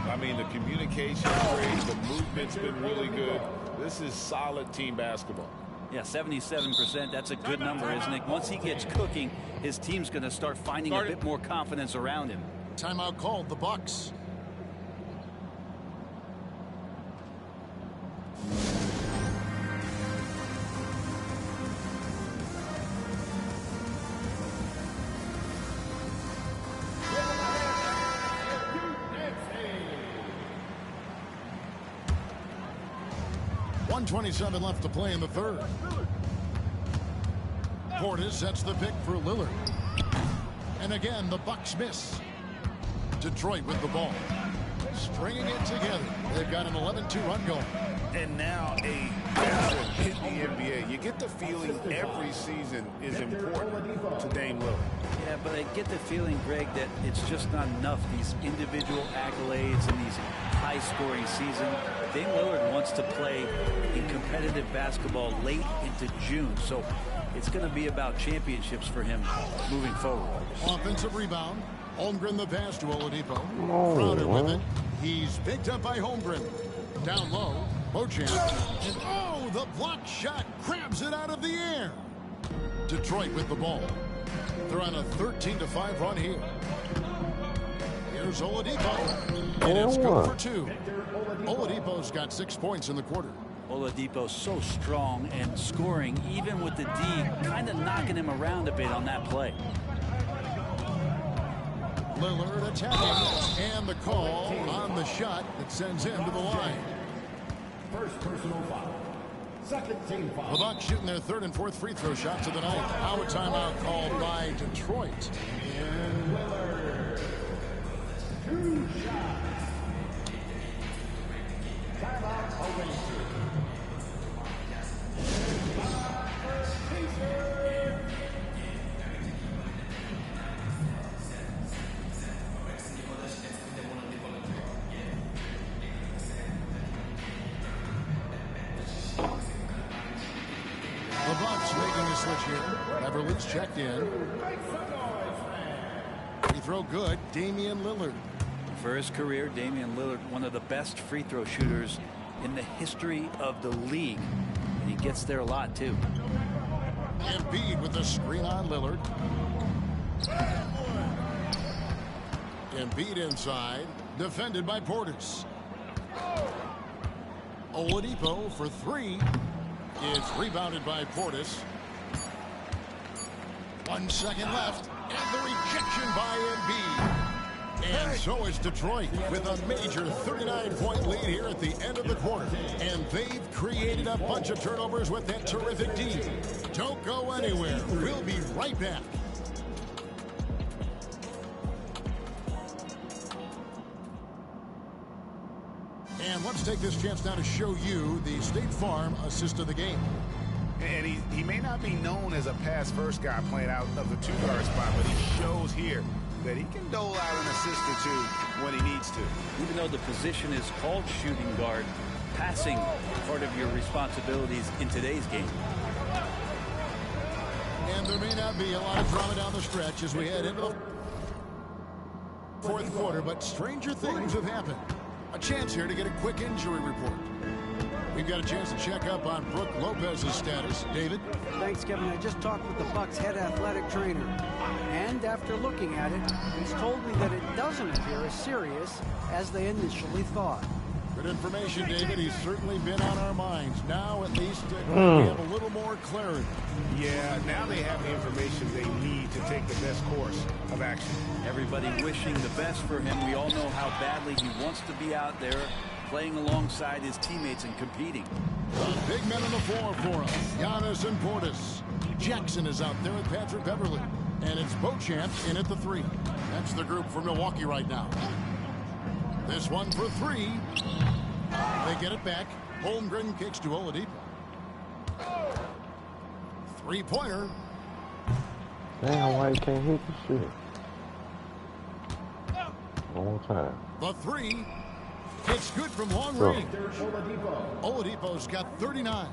I mean, the communication great, the movement's been really good. This is solid team basketball. Yeah, 77%. That's a good number, isn't it? Once he gets cooking, his team's going to start finding a bit more confidence around him. Timeout called, the Bucks. 1:27 left to play in the third. Portis sets the pick for Lillard. And again, the Bucks miss. Detroit with the ball. Stringing it together. They've got an 11-2 run going. And now a veteran in the NBA. You get the feeling every season is important to Dame Lillard. Yeah, but I get the feeling, Greg, that it's just not enough. These individual accolades in these high-scoring seasons. Dame Lillard wants to play in competitive basketball late into June. So it's going to be about championships for him moving forward. Offensive rebound. Holmgren the pass to Oladipo. Crowder with it. He's picked up by Holmgren. Down low. Beauchamp. And oh, the block shot grabs it out of the air. Detroit with the ball. They're on a 13-5 run here. Here's Oladipo. And it's good for two. Oladipo's got 6 points in the quarter. Oladipo so strong and scoring, even with the D kind of knocking him around a bit on that play. Lillard attacking, and the call on the shot that sends him to the line. First personal foul. Second team foul. The Bucks shooting their third and fourth free throw shots of the night. Now a timeout called by Detroit. And Lillard. 2 shots. Timeout away. The Bucks making a switch here. Beverly's checked in. Free throw good. Damian Lillard. For his career, Damian Lillard, one of the best free throw shooters in the history of the league. And he gets there a lot, too. Embiid with the screen on Lillard. Embiid inside. Defended by Portis. Oladipo for three. It's rebounded by Portis. 1 second left. And the rejection by Embiid. And so is Detroit with a major 39-point lead here at the end of the quarter. And they've created a bunch of turnovers with that terrific D. Don't go anywhere. We'll be right back. And let's take this chance now to show you the State Farm assist of the game. And he may not be known as a pass-first guy playing out of the two-guard spot, but he shows here that he can dole out an assist or two when he needs to. Even though the position is called shooting guard, passing part of your responsibilities in today's game. And there may not be a lot of drama down the stretch as we head into the fourth quarter, but stranger things have happened. A chance here to get a quick injury report. We've got a chance to check up on Brook Lopez's status. David? Thanks, Kevin. I just talked with the Bucks head athletic trainer. And after looking at it, he's told me that it doesn't appear as serious as they initially thought. Good information, David. He's certainly been on our minds. Now, at least, we have a little more clarity. Yeah, now they have the information they need to take the best course of action. Everybody wishing the best for him. We all know how badly he wants to be out there, playing alongside his teammates and competing. Big men on the floor for us. Giannis and Portis. Jackson is out there with Patrick Beverly. And it's Beauchamp in at the three. That's the group for Milwaukee right now. This one for three. They get it back. Holmgren kicks to Oladipo. Three-pointer. Damn, why you can't hit the shit? One more time. The three. It's good from long range. Oladipo's got 39.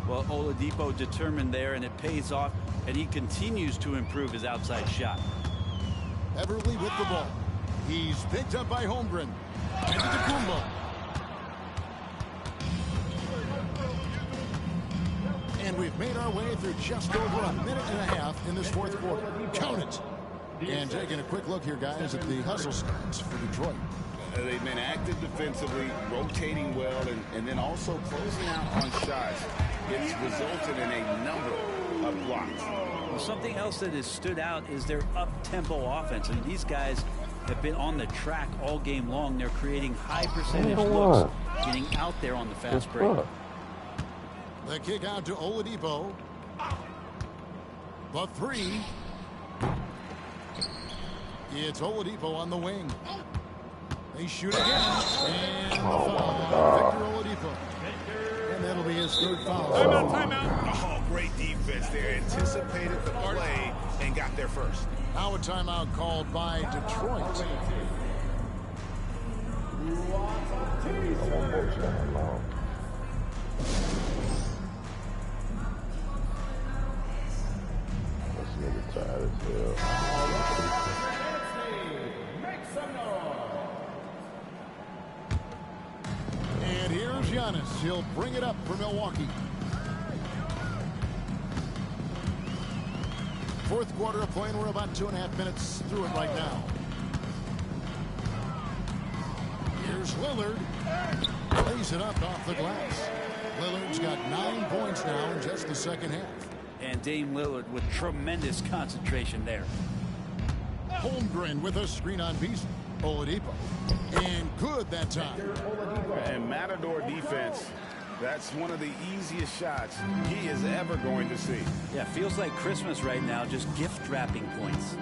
Well, Oladipo determined there, and it pays off, and he continues to improve his outside shot. Beverly with the ball. He's picked up by Holmgren. And to Kumbo. And we've made our way through just over a minute and a half in this fourth quarter. Count it. And taking a quick look here, guys, at the hustle stats for Detroit. They've been active defensively, rotating well, and then also closing out on shots. It's resulted in a number of blocks. Well, something else that has stood out is their up-tempo offense. And these guys have been on the track all game long. They're creating high percentage looks, getting out there on the fast break. The kick out to Oladipo. The three. It's Oladipo on the wing. They shoot again. And the foul. Victor Oladipo. And that'll be his third foul. Timeout. Oh, great defense there. Anticipated the play and got there first. Now a timeout called by Detroit. And here's Giannis. He'll bring it up for Milwaukee. Fourth quarter of play, and we're about 2.5 minutes through it right now. Here's Lillard. Lays it up off the glass. Lillard's got 9 points now in just the second half. And Dame Lillard with tremendous concentration there. Holmgren with a screen on Beasley. Oladipo. And good that time. And Matador defense, that's one of the easiest shots he is ever going to see. Yeah, feels like Christmas right now, just gift wrapping points.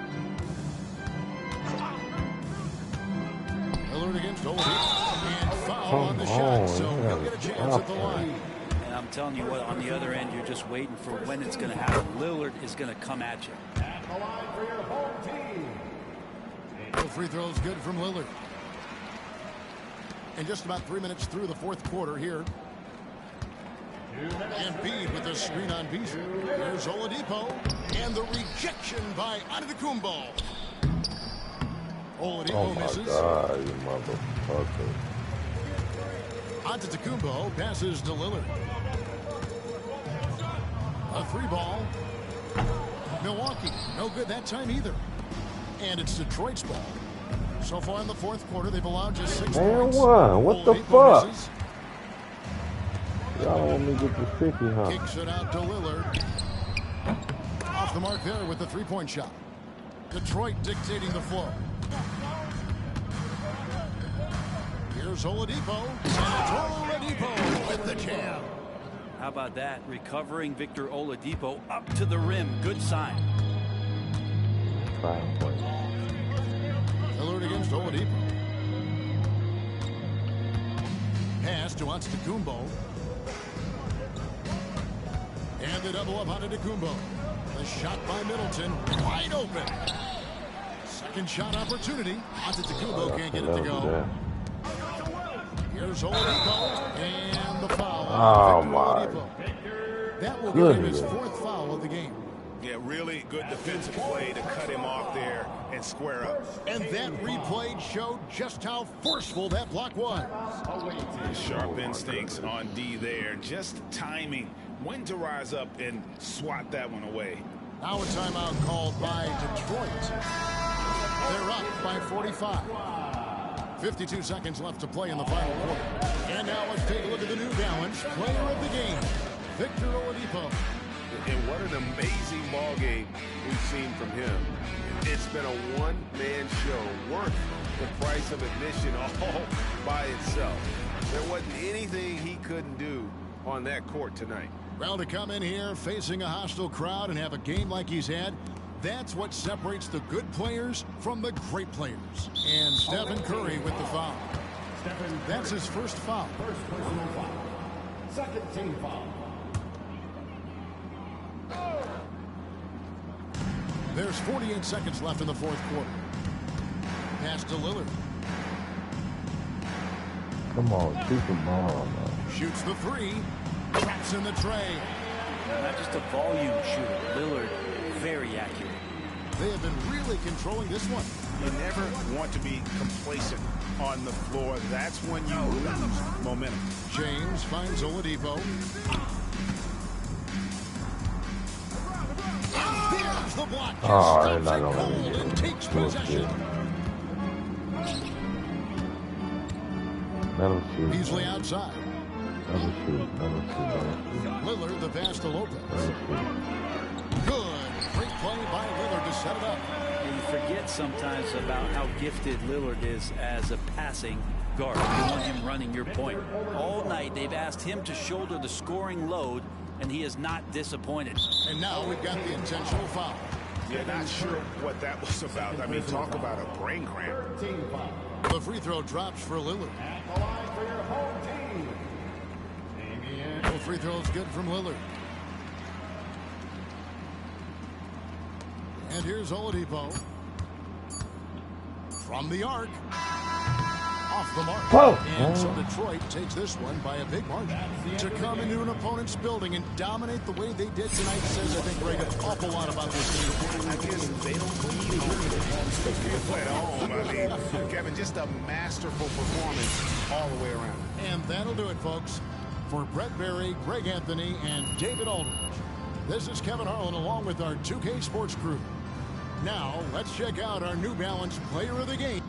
Lillard against Oladipo. And foul on the shot, so he'll get a chance at the line. And I'm telling you what, on the other end, you're just waiting for when it's going to happen. Lillard is going to come at you. At the line for your home team. The free throw is good from Lillard. And just about 3 minutes through the fourth quarter here. Embiid with a screen on Beasley. Here's Oladipo. And the rejection by Antetokounmpo. Oladipo misses. God, you motherfucker. Antetokounmpo passes to Lillard. A three ball. Milwaukee, no good that time either. And it's Detroit's ball. So far in the fourth quarter, they've allowed just 6 points. What the fuck? Y'all want me to get the 50, huh? Kicks it out to Lillard. Off the mark there with the three-point shot. Detroit dictating the flow. Here's Oladipo. And Oladipo with the jam. How about that? Recovering Victor Oladipo up to the rim. Good sign. 5 points. Lillard against Oladipo. Pass to Antetokounmpo. And the double up on Antetokounmpo. The shot by Middleton. Wide open. Second shot opportunity. Antetokounmpo can't get it to go. Here's Oladipo. And the foul. Oh, my. That will give him his fourth foul of the game. Yeah, really good defensive play to cut him off there and square up. And that replay showed just how forceful that block was. Sharp instincts on D there. Just timing when to rise up and swat that one away. Now a timeout called by Detroit. They're up by 45. 52 seconds left to play in the final quarter. And now let's take a look at the New Balance player of the game, Victor Oladipo. And what an amazing ball game we've seen from him. It's been a one-man show worth the price of admission all by itself. There wasn't anything he couldn't do on that court tonight. Well, to come in here facing a hostile crowd and have a game like he's had, that's what separates the good players from the great players. And Stephen Curry with the foul. That's his first foul. First personal foul. Second team foul. There's 48 seconds left in the fourth quarter. Pass to Lillard. Come on, shoot the ball, man. Shoots the three. Traps in the tray. Not just a volume shooter. Lillard, very accurate. They have been really controlling this one. You never want to be complacent on the floor. That's when you lose momentum. James finds Oladipo. There's the block. Oh, they're not gonna let me And takes possession. Let him shoot. Beasley outside. Let him shoot. Let him shoot. Let him shoot. Lillard the pass to Lopez. Let him shoot. Good. Great play by Lillard to set it up. And you forget sometimes about how gifted Lillard is as a passing guard. You want him running your point. All night they've asked him to shoulder the scoring load, and he is not disappointed. And now we've got the intentional foul. Yeah, not sure what that was about. I mean, talk about a brain cramp. The free throw drops for Lillard. The free throw is good from Lillard. And here's Oladipo. From the arc. Off the mark. Whoa. And so Detroit takes this one by a big margin. To come into an opponent's building and dominate the way they did tonight says, I think, Greg, an awful lot about this team. I guess they don't need home to play at home. I mean, Kevin, just a masterful performance all the way around. And that'll do it, folks. For Brett Berry, Greg Anthony, and David Aldridge, this is Kevin Harlan along with our 2K Sports crew. Now, let's check out our New Balance Player of the Game.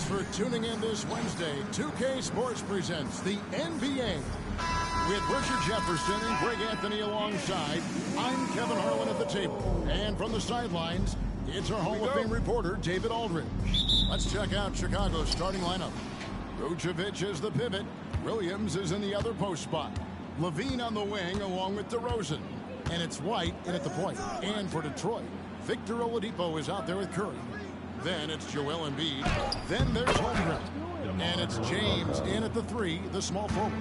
Thanks for tuning in this Wednesday. 2K Sports presents the NBA. With Richard Jefferson and Greg Anthony alongside, I'm Kevin Harlan at the table. And from the sidelines, it's our Hall of Fame reporter, David Aldridge. Let's check out Chicago's starting lineup. Vucevic is the pivot. Williams is in the other post spot. Levine on the wing along with DeRozan. And it's White in at the point. And for Detroit, Victor Oladipo is out there with Curry. Then it's Joel Embiid. Then there's Holmgren. And it's James in at the 3, the small forward.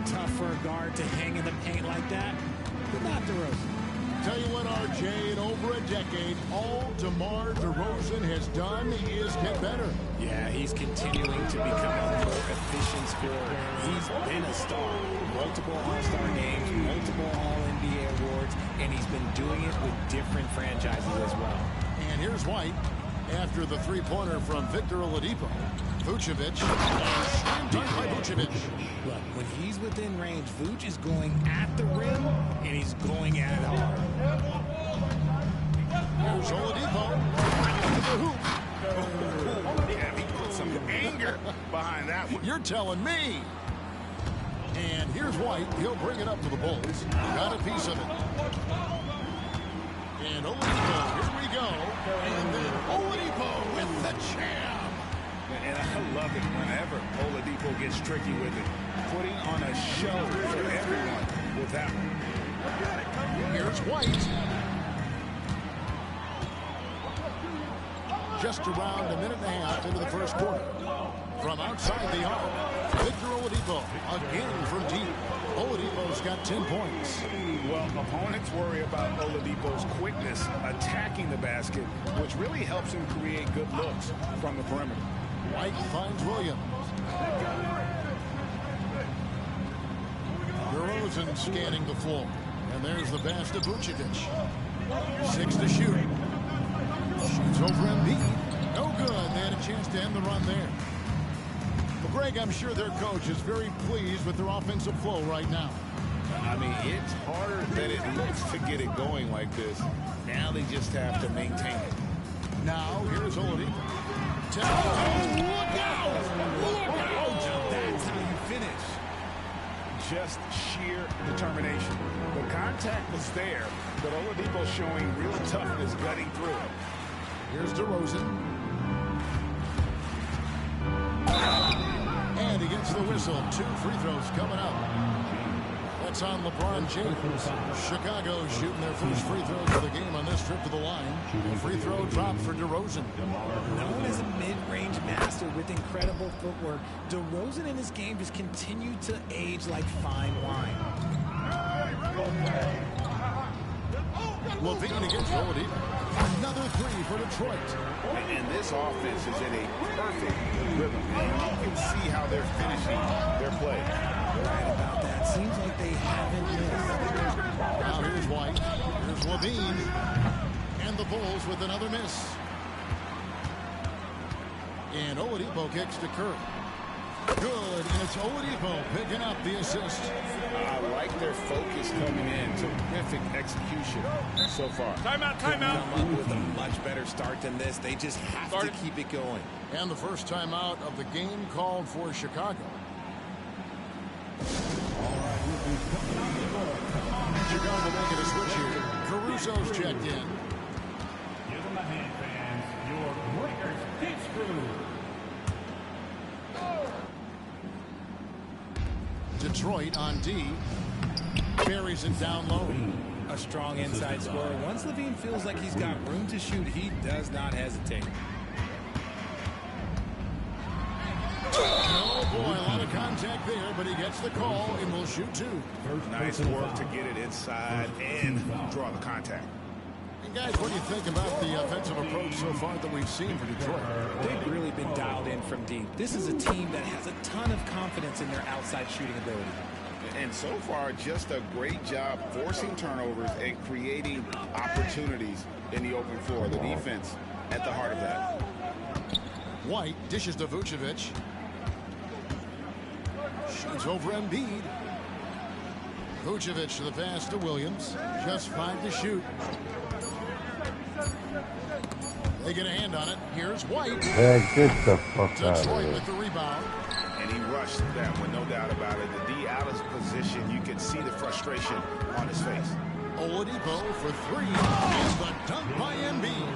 Tough for a guard to hang in the paint like that, but not DeRozan. Tell you what, RJ, in over a decade, all DeMar DeRozan has done is get better. Yeah, he's continuing to become a more efficient scorer. He's been a star. Multiple All-Star games, multiple All-NBA awards, and he's been doing it with different franchises as well. And here's White after the three-pointer from Victor Oladipo. Vucevic, slam dunk by Vucevic. Look, when he's within range, Vuce is going at the rim, and he's going at it hard. Here's Oladipo. To the hoop. Yeah, he put some anger behind that one. You're telling me. And here's White. He'll bring it up to the Bulls. Got a piece of it. And Oladipo, here we go. And then Oladipo with the jam. And I love it whenever Oladipo gets tricky with it. Putting on a show for everyone with that one. Here's White. Just around a minute and a half into the first quarter. From outside the arc, Victor Oladipo again from deep. Oladipo's got 10 points. Well, opponents worry about Oladipo's quickness attacking the basket, which really helps him create good looks from the perimeter. White finds Williams. DeRozan scanning the floor. And there's the pass to Vucevic. 6 to shoot. Shoots over Embiid. No good. They had a chance to end the run there. Well, Greg, I'm sure their coach is very pleased with their offensive flow right now. I mean, it's harder than it looks to get it going like this. Now they just have to maintain it. Now, here's Oladipo. Look out! Look out! That's how you finish. Just sheer determination. The contact was there, but Oladipo showing real toughness gutting through it. Here's DeRozan. And he gets the whistle. 2 free throws coming up. That's on LeBron James. Chicago shooting their first free throws of the game on this trip to the line. A free throw drop for DeRozan. Known as a mid-range master with incredible footwork, DeRozan in his game just continued to age like fine wine. Levine against Oladipo. Another 3 for Detroit. And this offense is in a perfect rhythm. And you can see how they're finishing their play. Right about that. Seems like they haven't missed. Now here's White. Here's Levine. And the Bulls with another miss. And Oladipo kicks to Curry. Good, and it's Oladipo picking up the assist. I like their focus coming in. Terrific execution so far. Timeout, timeout. Come up with a much better start than this. They just have to keep it going. And the first timeout of the game called for Chicago. Chicago making a switch here. Caruso's checked in. Give them a hand, fans. Your Breakers Pitch Crew. Detroit on D. Buries it down low. A strong inside scorer. Once Levine feels like he's got room to shoot, he does not hesitate. Oh boy, a lot of contact there, but he gets the call and will shoot 2. Nice work to get it inside and draw the contact. And guys, what do you think about the offensive approach so far that we've seen for Detroit? They've really been dialed in from deep. This is a team that has a ton of confidence in their outside shooting ability. And so far, just a great job forcing turnovers and creating opportunities in the open floor. The defense at the heart of that. White dishes to Vucevic. Shoots over Embiid. Vucevic to the pass to Williams. Just 5 to shoot. They get a hand on it. Here's White. Yeah, get the fuck out of Detroit here. with the rebound. And he rushed that one, no doubt about it. The D out of position. You can see the frustration on his face. Oladipo for three. And the dunk by Embiid.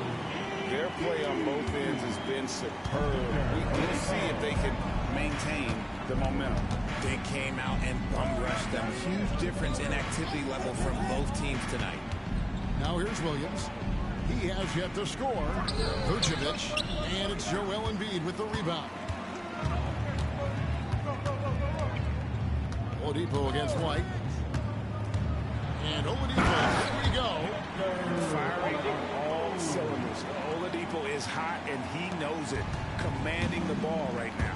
Their play on both ends has been superb. We'll see if they can maintain the momentum. They came out and bum rushed them. Huge difference in activity level from both teams tonight. Now here's Williams. He has yet to score. Vucevic. And it's Joel Embiid with the rebound. Oladipo against White. And Oladipo, here we go. Firing on all cylinders. Oladipo is hot, and he knows it. Commanding the ball right now.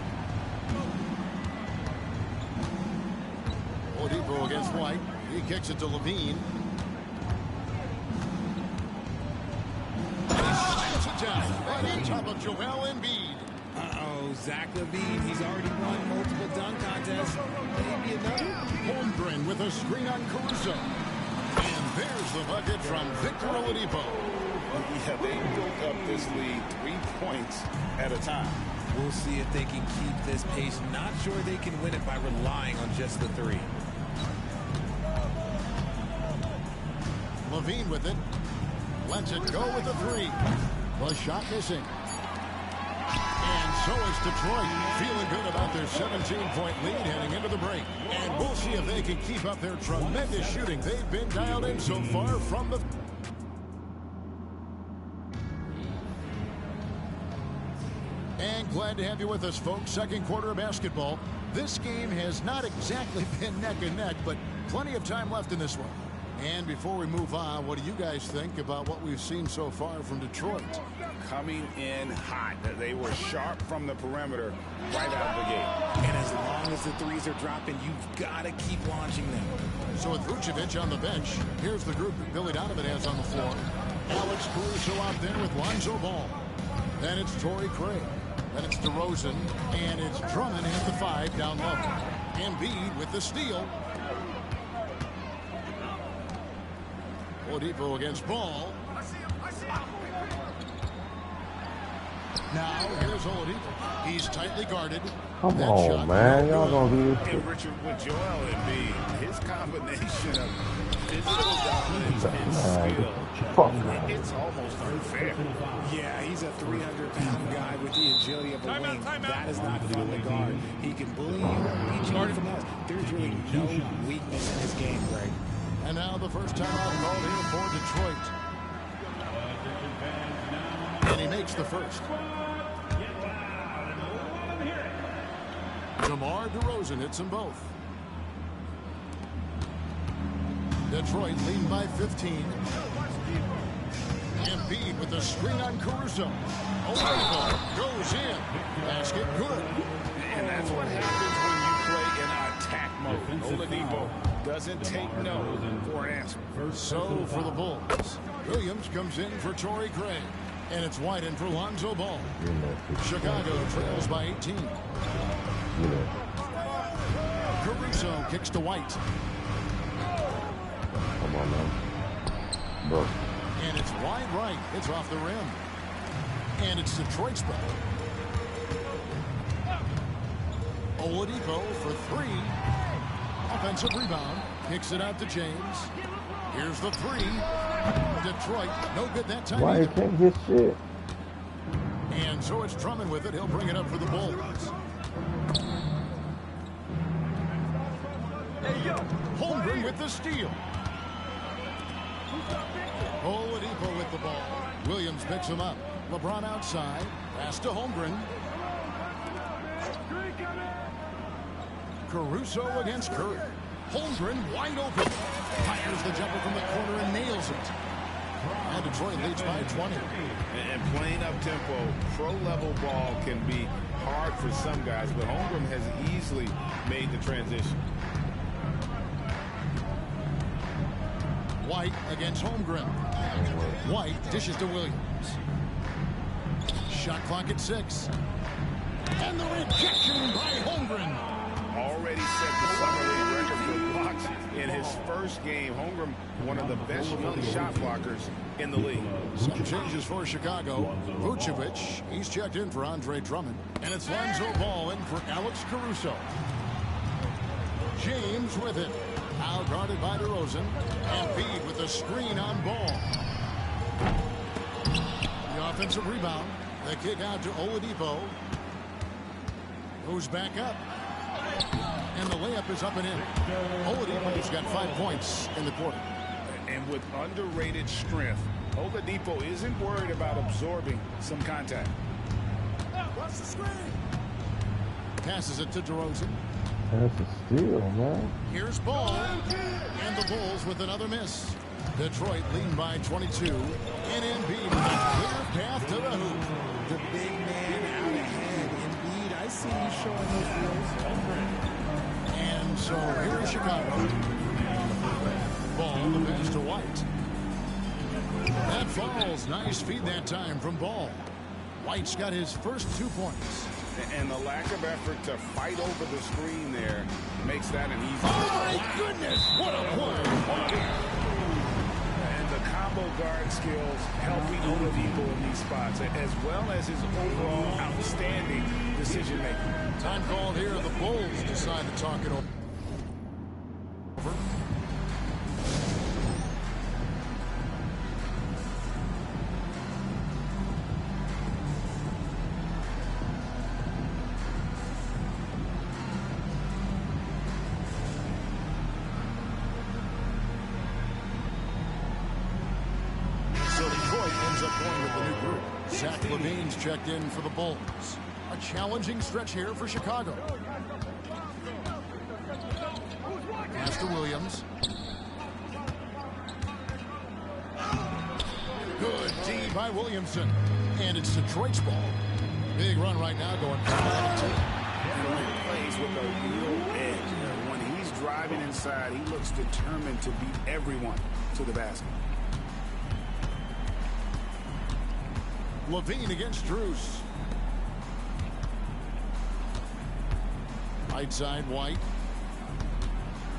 Oladipo against White. He kicks it to Levine. And he slams it down right on top of Joel Embiid. Uh-oh, Zach LaVine, he's already won multiple dunk contests. Maybe another. Holmgren with a screen on Caruso. And there's the bucket from Victor Oladipo. Yeah, they built up this lead 3 points at a time. We'll see if they can keep this pace. Not sure they can win it by relying on just the three. Levine with it. Lets it go with the three. The shot missing. And so is Detroit, feeling good about their 17-point lead heading into the break. And we'll see if they can keep up their tremendous shooting. They've been dialed in so far from the... And glad to have you with us, folks. Second quarter of basketball. This game has not exactly been neck and neck, but plenty of time left in this one. And before we move on, what do you guys think about what we've seen so far from Detroit? Coming in hot. They were sharp from the perimeter right out of the gate. And as long as the threes are dropping, you've got to keep launching them. So with Vucevic on the bench, here's the group that Billy Donovan has on the floor. Alex Caruso out there with Lonzo Ball. Then it's Torrey Craig. Then it's DeRozan. And it's Drummond at the 5 down low. Embiid with the steal. Oladipo against Ball. Now here's Oladipo. He's tightly guarded. Come on, man. Y'all gonna do this. And Richard, with Joel Embiid, his combination of physical dominance and skill, it's almost unfair. Yeah, he's a 300-pound guy with the agility of a wing. That is not fun to guard. He can bully you, beat you from us. There's really no weakness in his game, Greg. And now the first time out called here for Detroit. And he makes the first. DeMar DeRozan hits them both. Detroit leading by 15. Embiid with the screen on Caruso. Oladipo goes in. Basket good. And that's what happens when you play in attack mode. Oladipo doesn't take no for an answer. So for the Bulls, Williams comes in for Torrey Craig. And it's White in for Lonzo Ball. Chicago trails by 18. Caruso kicks to White. Come on, man. Bro. And it's wide right. It's off the rim. And it's Detroit's ball. Oladipo for three. Offensive rebound. Kicks it out to James. Here's the three. Detroit, no good that time. Why you can't hit shit? And so it's Drummond with it. He'll bring it up for the Bulls. Holmgren with the steal. Oladipo with the ball. Williams picks him up. LeBron outside. Pass to Holmgren. Caruso against Curry. Holmgren wide open. Fires the jumper from the corner and nails it. And Detroit leads by 20. And playing up tempo, pro-level ball can be hard for some guys, but Holmgren has easily made the transition. White against Holmgren. White dishes to Williams. Shot clock at 6. And the rejection by Holmgren. Already set the summer league record for blocks in his first game. Holmgren, one of the best young shot blockers in the league. Some changes for Chicago. Vucevic, he's checked in for Andre Drummond. And it's Lonzo Ball in for Alex Caruso. James with it. Now guarded by DeRozan. Embiid with the screen on Ball. The offensive rebound. The kick out to Oladipo. Goes back up. And the layup is up and in. Oladipo's got 5 points in the quarter. And with underrated strength, Oladipo isn't worried about absorbing some contact. Watch the screen. Passes it to DeRozan. That's a steal, man. Here's Ball. And the Bulls with another miss. Detroit leading by 22. And Embiid with a clear path to the hoop. The big man out ahead. Embiid, I see you showing those wheels. And so here is Chicago. Ball, the pass to White. That falls. Nice feed that time from Ball. White's got his first 2 points. And the lack of effort to fight over the screen there makes that an easy. Oh, my goodness. What a play. And the combo guard skills helping Oladipo in these spots, as well as his overall outstanding decision-making. Time called here. The Bulls decide to talk it over. Checked in for the Bulls. A challenging stretch here for Chicago. Pass to Williams. Good D by Williamson. And it's Detroit's ball. Big run right now going for He plays with a real edge. When he's driving inside, he looks determined to beat everyone to the basket. Levine against Drews. Right side, White.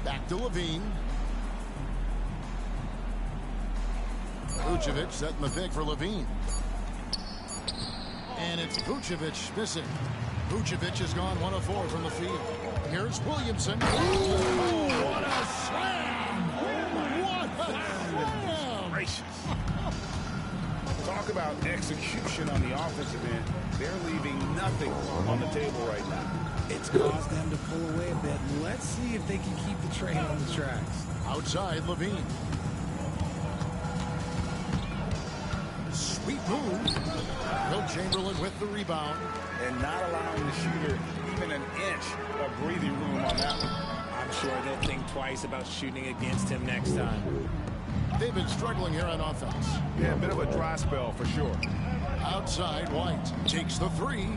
Back to Levine. Vucevic setting the pick for Levine. And it's Vucevic missing. Vucevic has gone 1 of 4 from the field. Here's Williamson. Oh, what a slam! What a slam! Gracious. Talk about execution on the offensive end. They're leaving nothing on the table right now. It's caused them to pull away a bit. Let's see if they can keep the train on the tracks. Outside, Levine. Sweet move. Will Chamberlain with the rebound. And not allowing the shooter even an inch of breathing room on that one. I'm sure they'll think twice about shooting against him next time. They've been struggling here on offense. Yeah, a bit of a dry spell for sure. Outside, White takes the 3.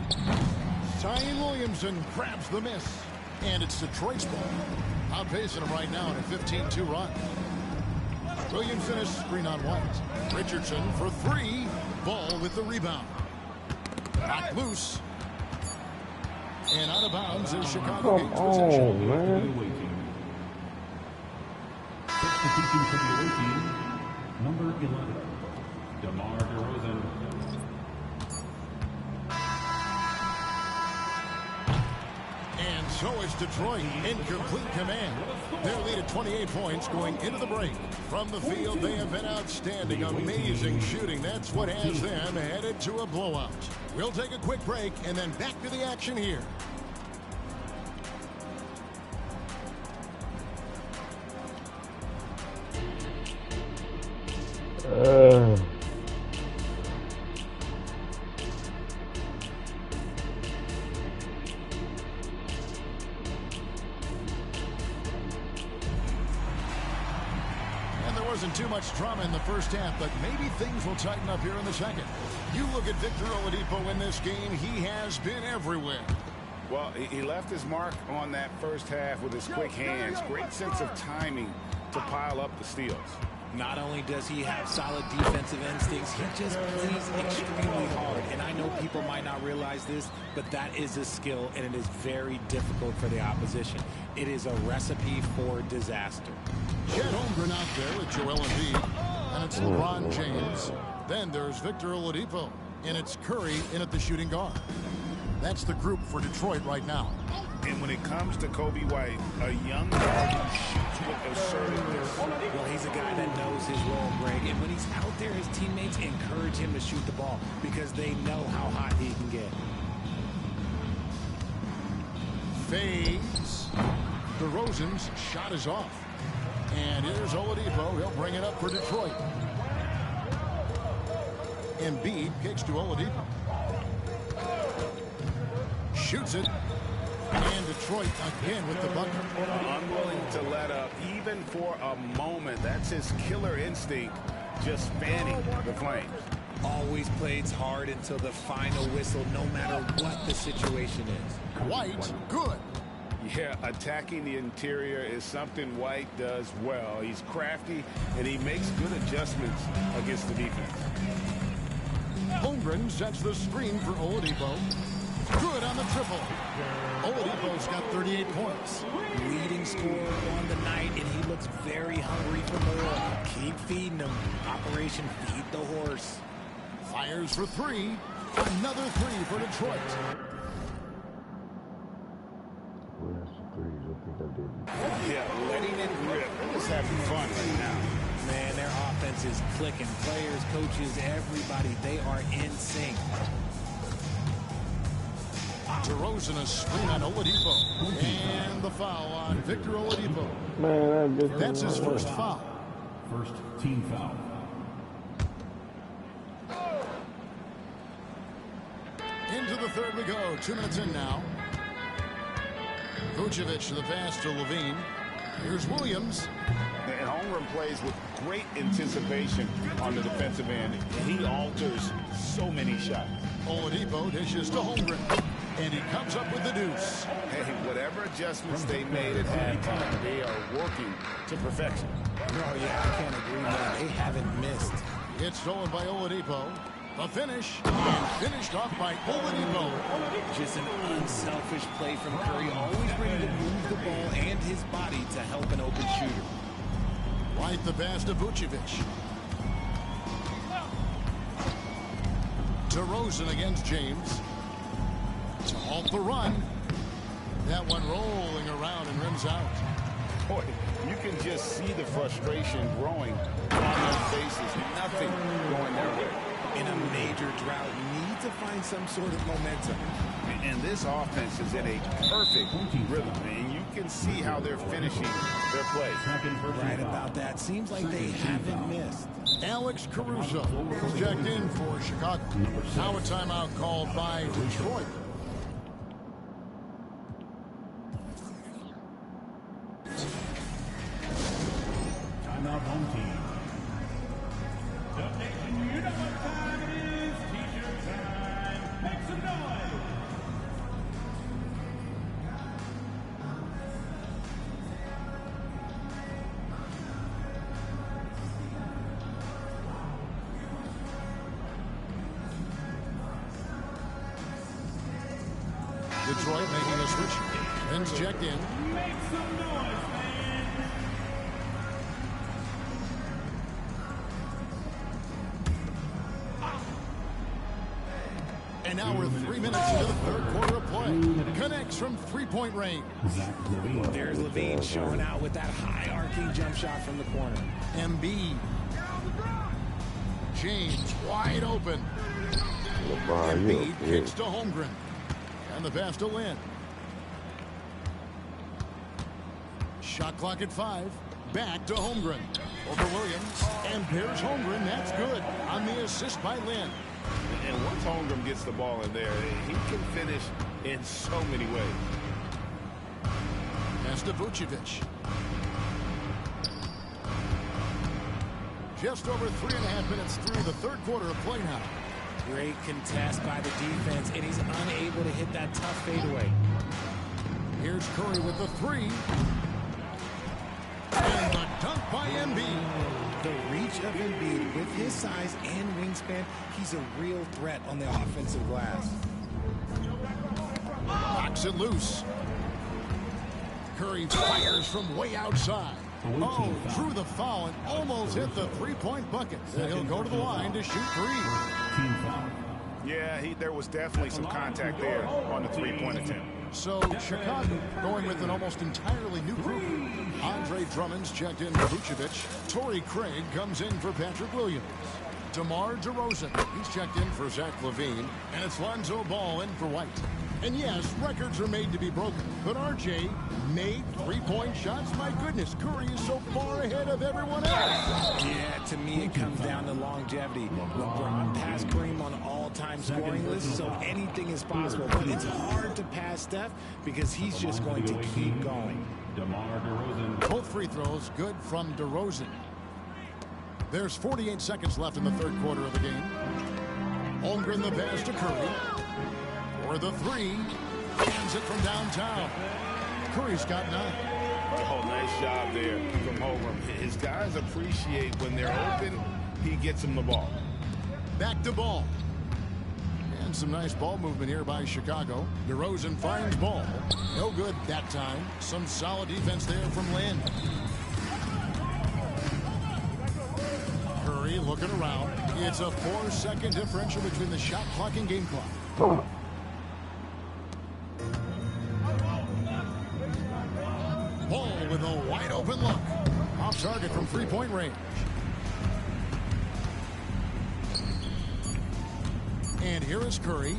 Zion Williamson grabs the miss. And it's Detroit's ball. Outpacing him right now in a 15-2 run. Williamson is screen on White. Richardson for 3. Ball with the rebound. Knocked loose. And out of bounds is Chicago gains possession. Man. Substitution for the away team, number 11, DeMar DeRozan. And so is Detroit in complete command. Their lead at 28 points going into the break. From the field, they have been outstanding. Amazing shooting. That's what has them headed to a blowout. We'll take a quick break and then back to the action here. Wasn't too much drama in the first half, but maybe things will tighten up here in the second. You look at Victor Oladipo in this game, he has been everywhere. Well, he left his mark on that first half with his quick hands. Great sense of timing to pile up the steals. Not only does he have solid defensive instincts, he just plays extremely hard. And I know people might not realize this, but that is a skill, and it is very difficult for the opposition. It is a recipe for disaster. Chet Holmgren out there with Joel Embiid. And That's LeBron James. Then there's Victor Oladipo. And it's Curry in at the shooting guard. That's the group for Detroit right now. And when it comes to Kobe White, a young guy who shoots with assertiveness. Well, he's a guy that knows his role, Greg. And when he's out there, his teammates encourage him to shoot the ball because they know how hot he can get. Fades. DeRozan's shot is off. And here's Oladipo. He'll bring it up for Detroit. Embiid kicks to Oladipo. Shoots it. And Detroit again with the bucket. Unwilling to let up even for a moment. That's his killer instinct, just fanning the flames. Always plays hard until the final whistle, no matter what the situation is. White, good. Yeah, attacking the interior is something White does well. He's crafty, and he makes good adjustments against the defense. Holmgren sets the screen for Oladipo. Good on the triple. Oladipo's got 38 points. Leading scorer on the night, and he looks very hungry for more. Keep feeding him. Operation Feed the Horse. Fires for three. Another three for Detroit. Yeah, letting it rip. We're just having fun right now. Man, their offense is clicking. Players, coaches, everybody, they are in sync. DeRozan a screen on Oladipo. And the foul on Victor Oladipo. Man, that's his first foul. First team foul. Into the third we go. 2 minutes in now. Vucevic the pass to Levine. Here's Williams. And Holmgren plays with great anticipation on the defensive end. He alters so many shots. Oladipo dishes to Holmgren. And he comes up with the deuce. Hey, whatever adjustments they made at halftime, they are working to perfection. Oh, yeah, I can't agree more. They haven't missed. It's stolen by Oladipo. The finish, and finished off by Oladipo. Just an unselfish play from Curry, always ready to move the ball and his body to help an open shooter. Right the pass to Vucevic. DeRozan against James. To halt the run. That one rolling around and rims out. Boy, you can just see the frustration growing on their faces. Nothing going their way. In a major drought, need to find some sort of momentum. And this offense is in a perfect rhythm, and you can see how they're finishing their play. Right about that. Seems like they haven't missed. Alex Caruso checked in for Chicago. Now a timeout called by Detroit. Timeout home team. You know what time it is. T-shirt time. Make some noise. Detroit making a switch. Ben's checked in. Make some noise, man. And now we're 3 minutes into the third quarter of play. Connects from three-point range. There's Levine showing out with that high arcing jump shot from the corner. Embiid. James wide open. Embiid kicks to Holmgren. And the pass to Lynn. Shot clock at 5. Back to Holmgren. Over Williams. And there's Holmgren. That's good. On the assist by Lynn. And once Holmgren gets the ball in there, he can finish in so many ways. Pass to Vucevic. Just over 3.5 minutes through the third quarter of play now. Great contest by the defense, and he's unable to hit that tough fadeaway. Here's Curry with the three. And the dunk by Embiid. The reach of Embiid with his size and wingspan, he's a real threat on the offensive glass. Knocks it loose. Curry fires from way outside. Oh, threw the foul and almost hit the three-point bucket. And he'll go to the line to shoot three. Yeah, there was definitely some contact there on the three-point attempt. So Chicago going with an almost entirely new group. Andre Drummond's checked in for Vucevic. Torrey Craig comes in for Patrick Williams. DeMar DeRozan, he's checked in for Zach LaVine. And it's Lonzo Ball in for White. And yes, records are made to be broken. But RJ made three-point shots. My goodness, Curry is so far ahead of everyone else. Yeah, to me it comes down to longevity. LeBron passed Kareem on all-time scoring lists, so anything is possible. But it's hard to pass Steph because he's just going to keep going. Both free throws good from DeRozan. There's 48 seconds left in the third quarter of the game. Holmgren the pass to Curry. For the three. Hands it from downtown. Curry's got 9. Oh, nice job there from Holmgren. His guys appreciate when they're open, he gets them the ball. Back to Ball. And some nice ball movement here by Chicago. DeRozan finds Ball. No good that time. Some solid defense there from Lin. Curry looking around. It's a 4-second differential between the shot clock and game clock. Ball with a wide open look. Off target from three-point range. And here is Curry.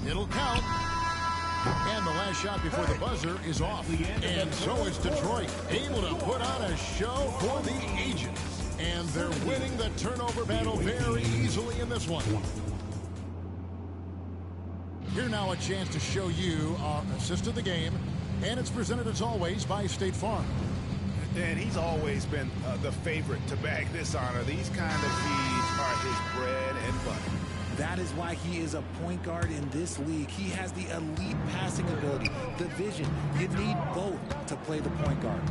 It'll count. And the last shot before the buzzer is off. And so is Detroit, able to put on a show for the ages. And they're winning the turnover battle very easily in this one. Here now a chance to show you our assist of the game. And it's presented as always by State Farm. And he's always been the favorite to bag this honor. These kind of feeds are his bread and butter. That is why he is a point guard in this league. He has the elite passing ability, the vision. You need both to play the point guard.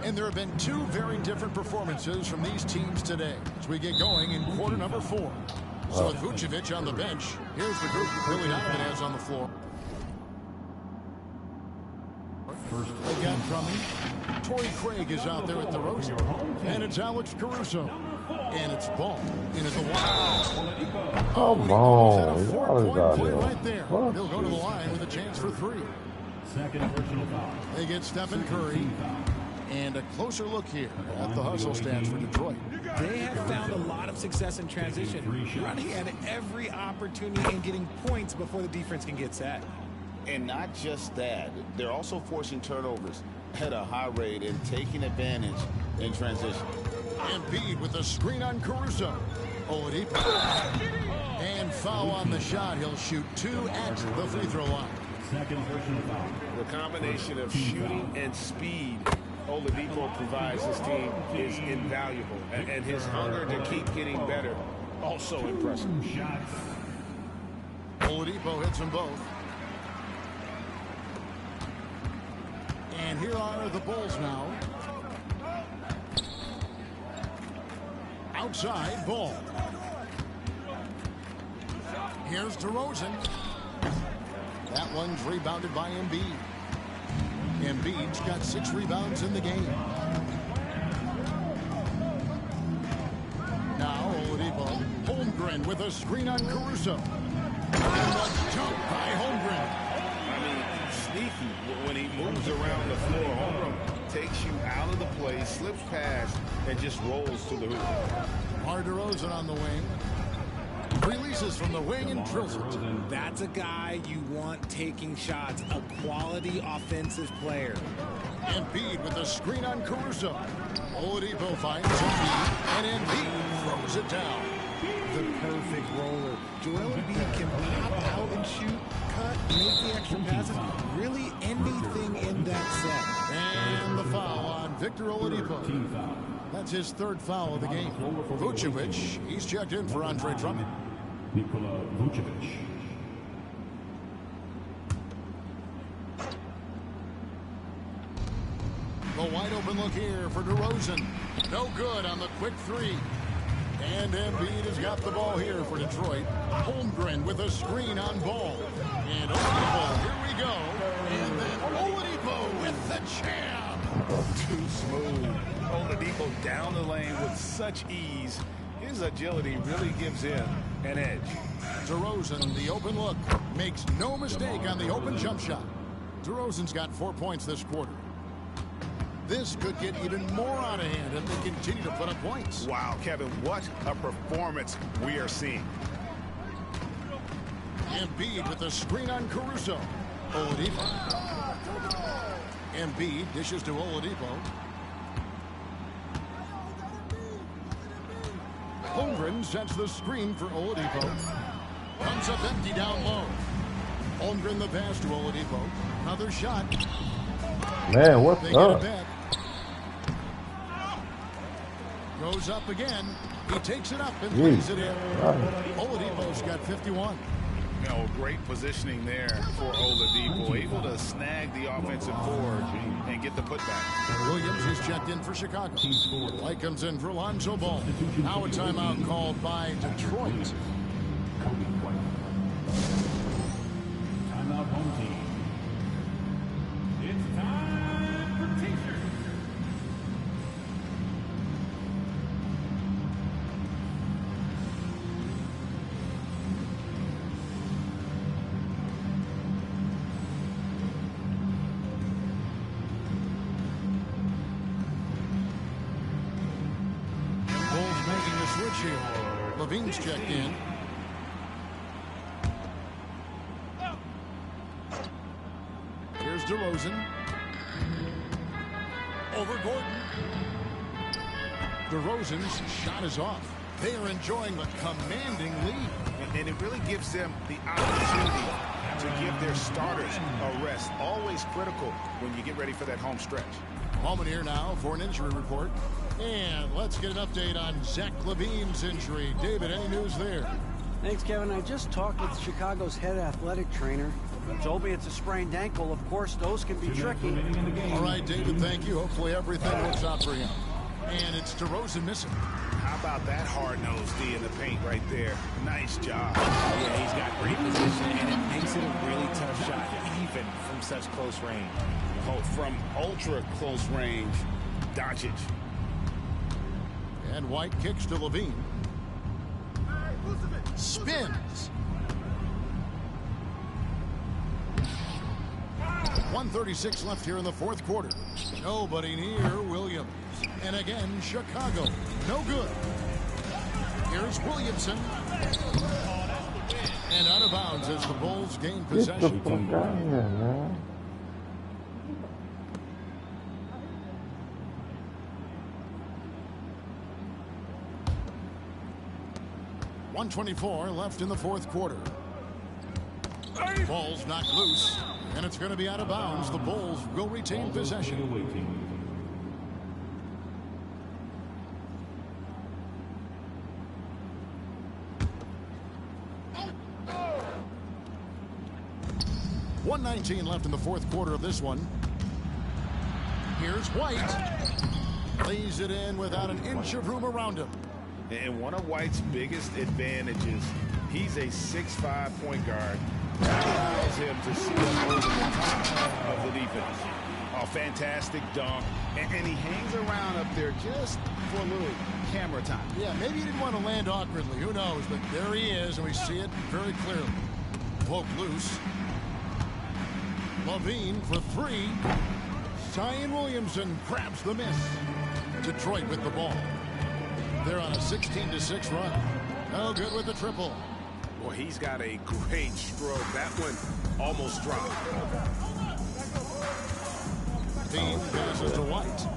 And there have been 2 very different performances from these teams today as we get going in quarter number 4. So with Vucevic on the bench, here's the group Billy Donovan has on the floor. They got Drummond. Torrey Craig is out there at the roast. And it's Alex Caruso. And it's Ball into the line. Come on. Four-point play right there. They'll go to the line with a chance for 3. They get Stephen Curry. And a closer look here at the hustle stats for Detroit. They have found a lot of success in transition, running at every opportunity and getting points before the defense can get set. And not just that, they're also forcing turnovers at a high rate and taking advantage in transition. Embiid with a screen on Caruso. Oladipo. And foul on the shot. He'll shoot 2 at the free throw line. The combination of shooting and speed Oladipo provides his team is invaluable. And his hunger to keep getting better, also impressive. Oladipo hits them both. And here are the Bulls now. Outside Ball. Here's DeRozan. That one's rebounded by Embiid. Embiid's got 6 rebounds in the game. Now Oladipo. Holmgren with a screen on Caruso. And the dunk by Holmgren. I mean, sneaky when he moves around the floor. Holmgren takes you out of the play, slips past, and just rolls to the hoop. DeRozan on the wing. Releases from the wing and drills it. That's a guy you want taking shots, a quality offensive player. Embiid with a screen on Caruso. Oladipo finds Embiid, and Embiid throws it down. The perfect roller. Joel Embiid can pop out and shoot, cut, make the extra passes, really anything in that set. And the foul on Victor Oladipo. That's his 3rd foul of the game. Vucevic, he's checked in for Andre Drummond. Nikola Vucevic. The wide open look here for DeRozan. No good on the quick 3. And Embiid has got the ball here for Detroit. Holmgren with a screen on ball. And Oladipo, here we go. And then Oladipo with the jam. Too smooth. Oladipo down the lane with such ease. His agility really gives him an edge. DeRozan, the open look. Makes no mistake on the open jump shot. DeRozan's got 4 points this quarter. This could get even more out of hand if they continue to put up points. Wow, Kevin, what a performance we are seeing. Embiid with a screen on Caruso. Oladipo. Embiid dishes to Oladipo. Holmgren sets the screen for Oladipo. Comes up empty down low. Holmgren the pass to Oladipo. Another shot. Man, what's they up? Get it back. Goes up again. He takes it up and lays it in. Oladipo's got 51. You know, great positioning there for Oladipo. Able to snag the offensive board and get the putback. Williams is checked in for Chicago. White comes in for Lonzo Ball. Now a timeout called by Detroit. Timeout home team. It's time for t-shirts. Bulls making a switch here. Levine's checked in. Here's DeRozan. Over Gordon. DeRozan's shot is off. They are enjoying a commanding lead. And it really gives them the opportunity to give their starters a rest. Always critical when you get ready for that home stretch. Moment here now for an injury report. And let's get an update on Zach LaVine's injury. David, any news there? Thanks, Kevin. I just talked with Chicago's head athletic trainer. He told me it's a sprained ankle. Of course, those can be tricky. All right, David, thank you. Hopefully everything works out for him. And it's DeRozan missing. How about that hard-nosed D in the paint right there? Nice job. Yeah, he's got great position, and it makes it a really tough shot, even from such close range. Oh, from ultra-close range, Doncic. And White kicks to Levine. Spins. 1:36 left here in the fourth quarter. Nobody near Williams. And again, Chicago. No good. Here's Williamson. And out of bounds as the Bulls gain possession. Get the fuck out of here, man. .124 left in the fourth quarter. Ball's knocked loose, and it's going to be out of bounds. The Bulls will retain possession. 1:19 left in the fourth quarter of this one. Here's White. Lays it in without an inch of room around him. And one of White's biggest advantages, he's a 6'5" point guard. That allows him to see up over the top of the defense. A fantastic dunk. And he hangs around up there just for a little camera time. Yeah, maybe he didn't want to land awkwardly. Who knows? But there he is, and we see it very clearly. Poke loose. Levine for three. Zion Williamson grabs the miss. Detroit with the ball. They're on a 16-6 run. No good with the triple. Well, he's got a great stroke. That one almost dropped. Dean passes to White.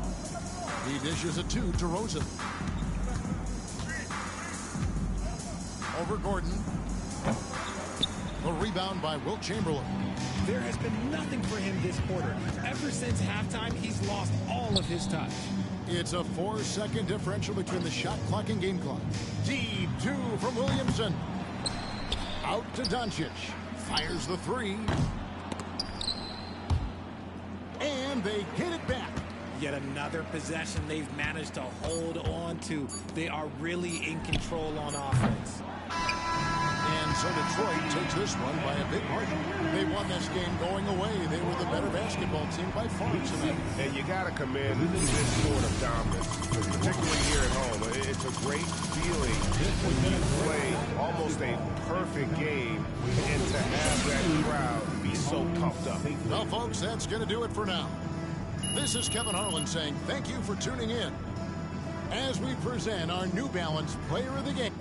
He dishes it to DeRozan. Over Gordon. A rebound by Wilt Chamberlain. There has been nothing for him this quarter. Ever since halftime, he's lost all of his touch. It's a 4-second differential between the shot clock and game clock. Deep two from Williamson. Out to Doncic. Fires the three. And they get it back. Yet another possession they've managed to hold on to. They are really in control on offense. And so Detroit takes this one by a big margin. They won this game going away. They were the better basketball team by far tonight. And you got to commend this sort of dominance, particularly here at home. It's a great feeling when you play almost a perfect game and to have that crowd be so pumped up. Well, folks, that's going to do it for now. This is Kevin Harlan saying thank you for tuning in as we present our New Balance Player of the Game.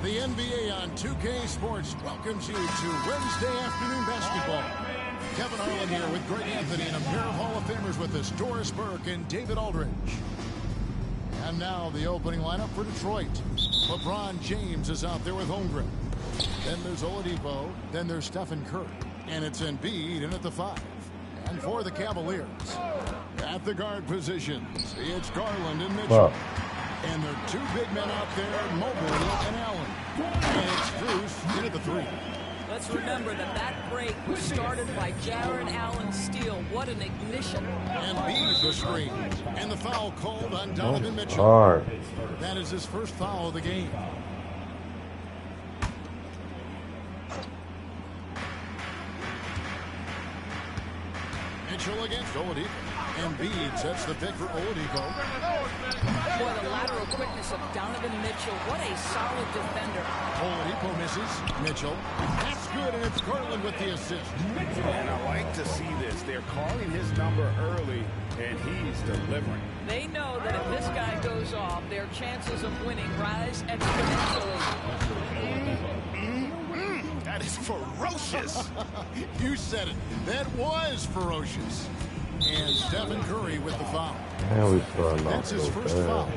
The NBA on 2K Sports welcomes you to Wednesday afternoon basketball. Kevin Harlan here with Greg Anthony and a pair of Hall of Famers with us, Doris Burke and David Aldridge. And now the opening lineup for Detroit. LeBron James is out there with Holmgren. Then there's Oladipo. Then there's Stephen Curry. And it's Embiid in at the 5. And for the Cavaliers, at the guard positions, it's Garland and Mitchell. Wow. And there are two big men out there, Mobley and Allen. And it's Cruz in at the 3. Let's remember that break was started by Jared Allen's steal. What an ignition. And Embiid the screen. And the foul called on Donovan Mitchell. Hard. That is his first foul of the game. Mitchell against Oladipo. Embiid sets the pick for Oladipo. Boy, the lateral quickness of Donovan Mitchell. What a solid defender. Oladipo misses. Mitchell. That's good, and it's Garland with the assist. And I like to see this. They're calling his number early, and he's delivering. They know that if this guy goes off, their chances of winning rise exponentially. That is ferocious. You said it. That was ferocious. And Stephen Curry with the foul. That's his first foul.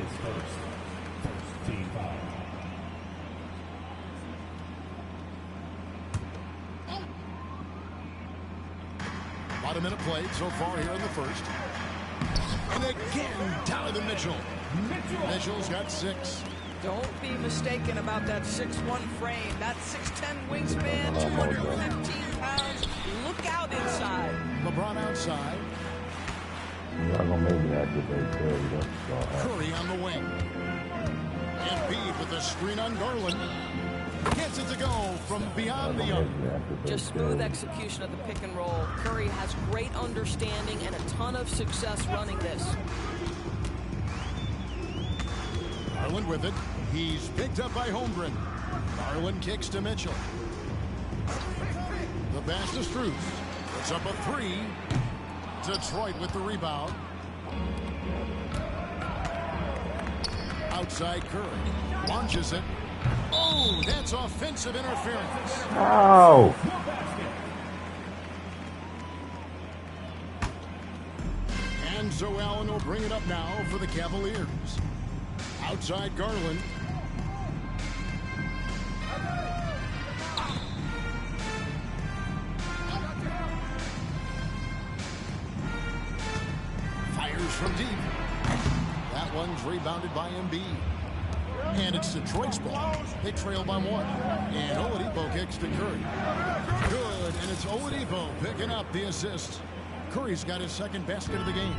About a minute played so far here in the first. And again, Donovan Mitchell. Mitchell's got 6. Don't be mistaken about that 6'1" frame. That 6'10" wingspan, 215 pounds. Look out inside. LeBron outside. You're not gonna make me activate Curry. Curry on the wing. Embiid with the screen on Garland. Gets it to go from beyond the arc. Just smooth execution of the pick and roll. Curry has great understanding and a ton of success running this. Garland with it. He's picked up by Holmgren. Garland kicks to Mitchell. The pass to Strus. It's up a 3. Detroit with the rebound. Outside Curry. Launches it. Oh, that's offensive interference. Ow! And so Allen will bring it up now for the Cavaliers. Outside Garland. Fires from deep. That one's rebounded by Embiid. And it's Detroit's ball. They trail by 1. And Oladipo kicks to Curry. Good, and it's Oladipo picking up the assist. Curry's got his second basket of the game.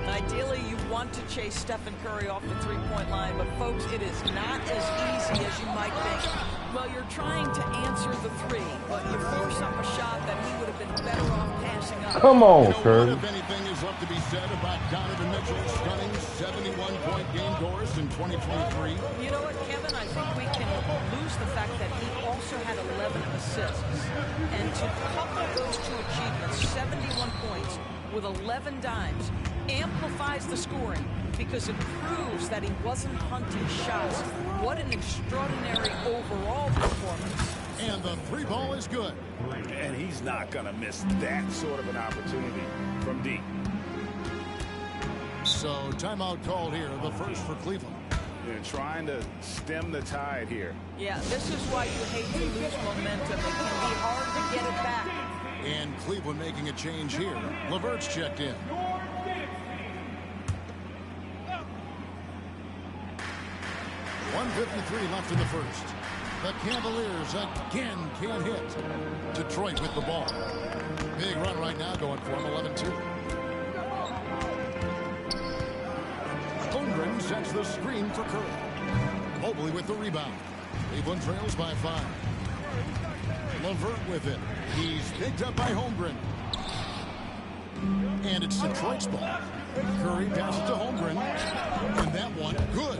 Ideally, you want to chase Stephen Curry off the three-point line, but folks, it is not as easy as you might think. Well, you're trying to answer the 3, but you force up a shot that he would have been better off passing up. Come on, Curry. What, if anything, is left to be said about Donovan Mitchell's stunning 71-point game, Doris, in 2023? You know what, Kevin? I think we can lose the fact that he also had 11 assists. And to couple those two achievements, 71 points with 11 dimes, amplifies the scoring because it proves that he wasn't hunting shots. What an extraordinary overall performance. And the 3 ball is good. And he's not going to miss that sort of an opportunity from deep. So timeout called here, the first for Cleveland. They're trying to stem the tide here. Yeah, this is why you hate to lose momentum. It can be hard to get it back. And Cleveland making a change here. LeVert's checked in. 1:53 left in the first. The Cavaliers again can't hit. Detroit with the ball. Big run right now going for him, 11-2. Holmgren sets the screen for Curry. Mobley with the rebound. Cleveland trails by 5. LeVert with it. He's picked up by Holmgren. And it's Detroit's ball. Curry passes to Holmgren. And that one, good.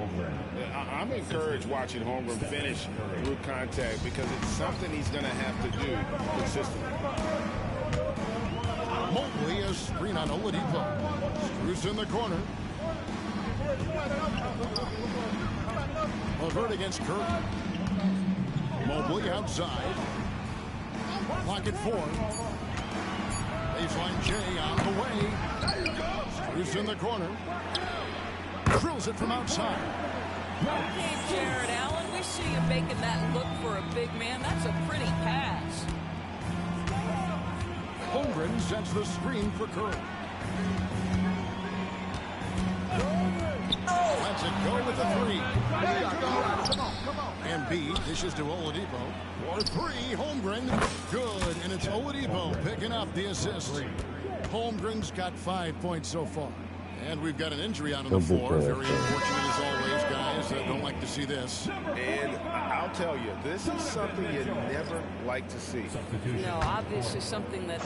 I'm encouraged watching Holmgren finish through contact because it's something he's going to have to do consistently. Mobley, a screen on Oladipo. Screws in the corner. LeVert against Curry. Mobley outside. Pocket 4. Baseline J on the way. Screws in the corner. Drills it from outside. Hey, Jared Allen, we see you making that look for a big man. That's a pretty pass. Holmgren sets the screen for Curry. Lets it go with the 3. Embiid dishes to Oladipo. For 3, Holmgren. Good, and it's Oladipo picking up the assist. Holmgren's got 5 points so far. And we've got an injury out on the floor. Very unfortunate as always, guys. I don't like to see this. And I'll tell you, this is something you never like to see. No, obviously something that,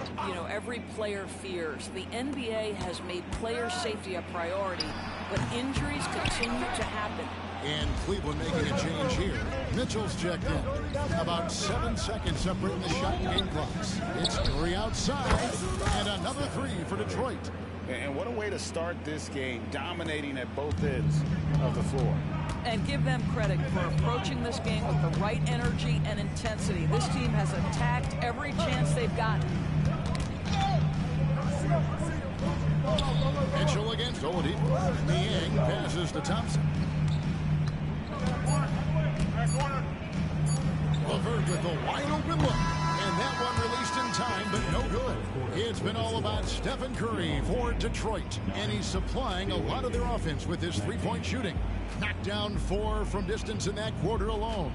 every player fears. The NBA has made player safety a priority, but injuries continue to happen. And Cleveland making a change here. Mitchell's checked in. About 7 seconds separating the shot and game clocks. It's Curry outside, and another 3 for Detroit. And what a way to start this game, dominating at both ends of the floor. And give them credit for approaching this game with the right energy and intensity. This team has attacked every chance they've gotten. Mitchell against Oladipo. Niang passes to Thompson. LeVert with the wide open look. And that one released in time, but no good. It's been all about Stephen Curry for Detroit. And he's supplying a lot of their offense with his three-point shooting. Knocked down 4 from distance in that quarter alone.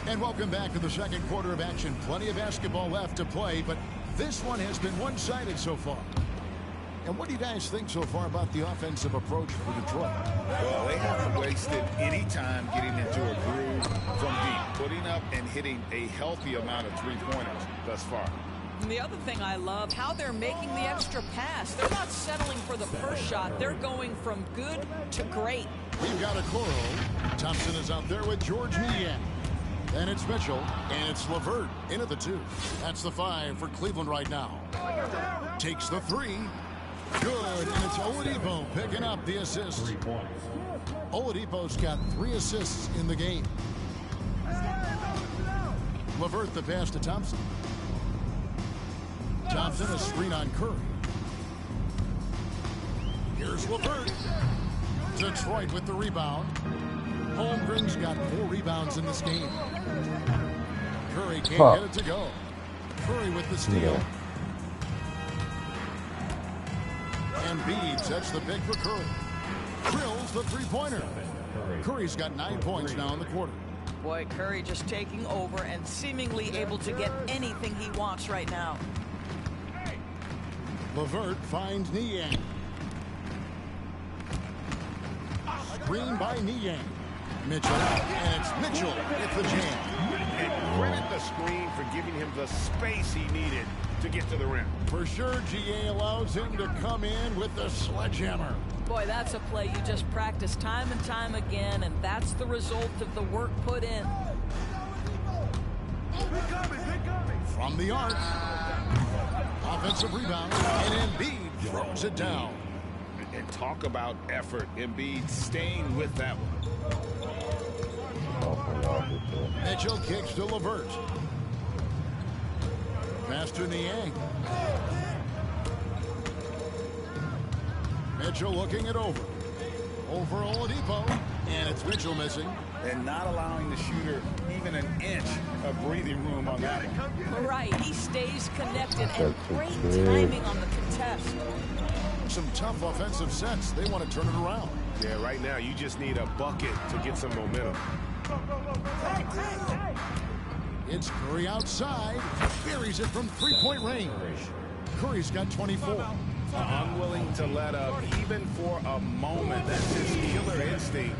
And welcome back to the second quarter of action. Plenty of basketball left to play, but this one has been one-sided so far. And what do you guys think so far about the offensive approach for Detroit? Well, they haven't wasted any time getting into a groove from deep, putting up and hitting a healthy amount of three-pointers thus far. And the other thing I love, how they're making the extra pass. They're not settling for the first shot. They're going from good to great. We've got a Coro. Thompson is out there with George Niang. Then it's Mitchell, and it's LeVert into the 2. That's the 5 for Cleveland right now. Takes the 3. Good, and it's Oladipo picking up the assist. Oladipo's got 3 assists in the game. LeVert the pass to Thompson. Thompson a screen on Curry. Here's LeVert. Detroit with the rebound. Holmgren's got 4 rebounds in this game. Curry can't get it to go. Curry with the steal. Embiid sets the pick for Curry. Drills the three-pointer. Curry's got 9 points now in the quarter. Boy, Curry just taking over and seemingly able to get anything he wants right now. LeVert finds Niang. Screen by Niang. Mitchell, and it's Mitchell with the jam. And credit the screen for giving him the space he needed to get to the rim. For sure, GA allows him to come in with the sledgehammer. Boy, that's a play you just practice time and time again, and that's the result of the work put in. From the arc. Offensive rebound, and Embiid throws it down. And talk about effort. Embiid staying with that one. Mitchell kicks to LeVert. Pass to Niang. Mitchell looking it over. Over Oladipo. And it's Mitchell missing. And not allowing the shooter even an inch of breathing room on that one. Right, he stays connected and great timing on the contest. Some tough offensive sets. They want to turn it around. Yeah, right now you just need a bucket to get some momentum. It's Curry outside. Buries it from three-point range. Curry's got 24. Unwilling to let up even for a moment. That's his killer instinct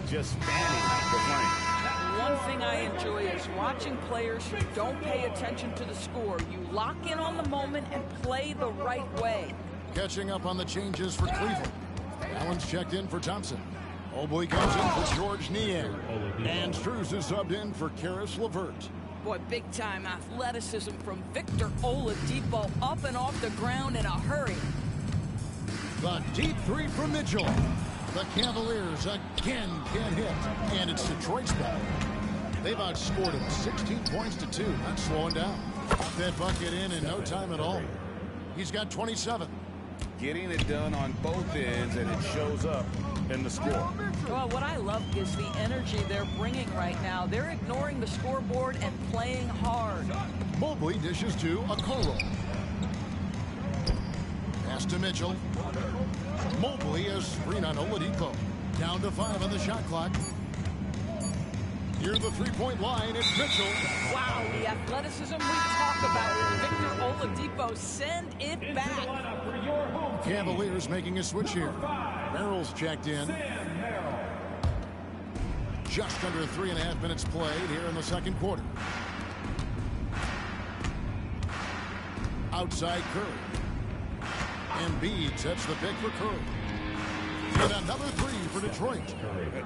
just fanning the flame. One thing I enjoy is watching players who don't pay attention to the score. You lock in on the moment and play the right way. Catching up on the changes for Cleveland. Allen's checked in for Thompson. Mobley comes in for George Niang. And Struz is subbed in for Karis LeVert. Boy, big-time athleticism from Victor Oladipo, up and off the ground in a hurry. The deep three from Mitchell. The Cavaliers again can't hit. And it's Detroit's ball. They've outscored him 16 points to 2. Not slowing down. Got that bucket in no time at all. He's got 27. Getting it done on both ends, and it shows up in the score. Well, what I love is the energy they're bringing right now. They're ignoring the scoreboard and playing hard. Mobley dishes to Okoro. Pass to Mitchell. Mobley is screen on Oladipo. Down to 5 on the shot clock. Near the three-point line, it's Mitchell. Wow, the athleticism we talk about. Victor Oladipo, send it back. Cavaliers making a switch here. Merrill's checked in. Just under 3.5 minutes played here in the second quarter. Outside Curry. Embiid sets the pick for Curry. And another three for Detroit.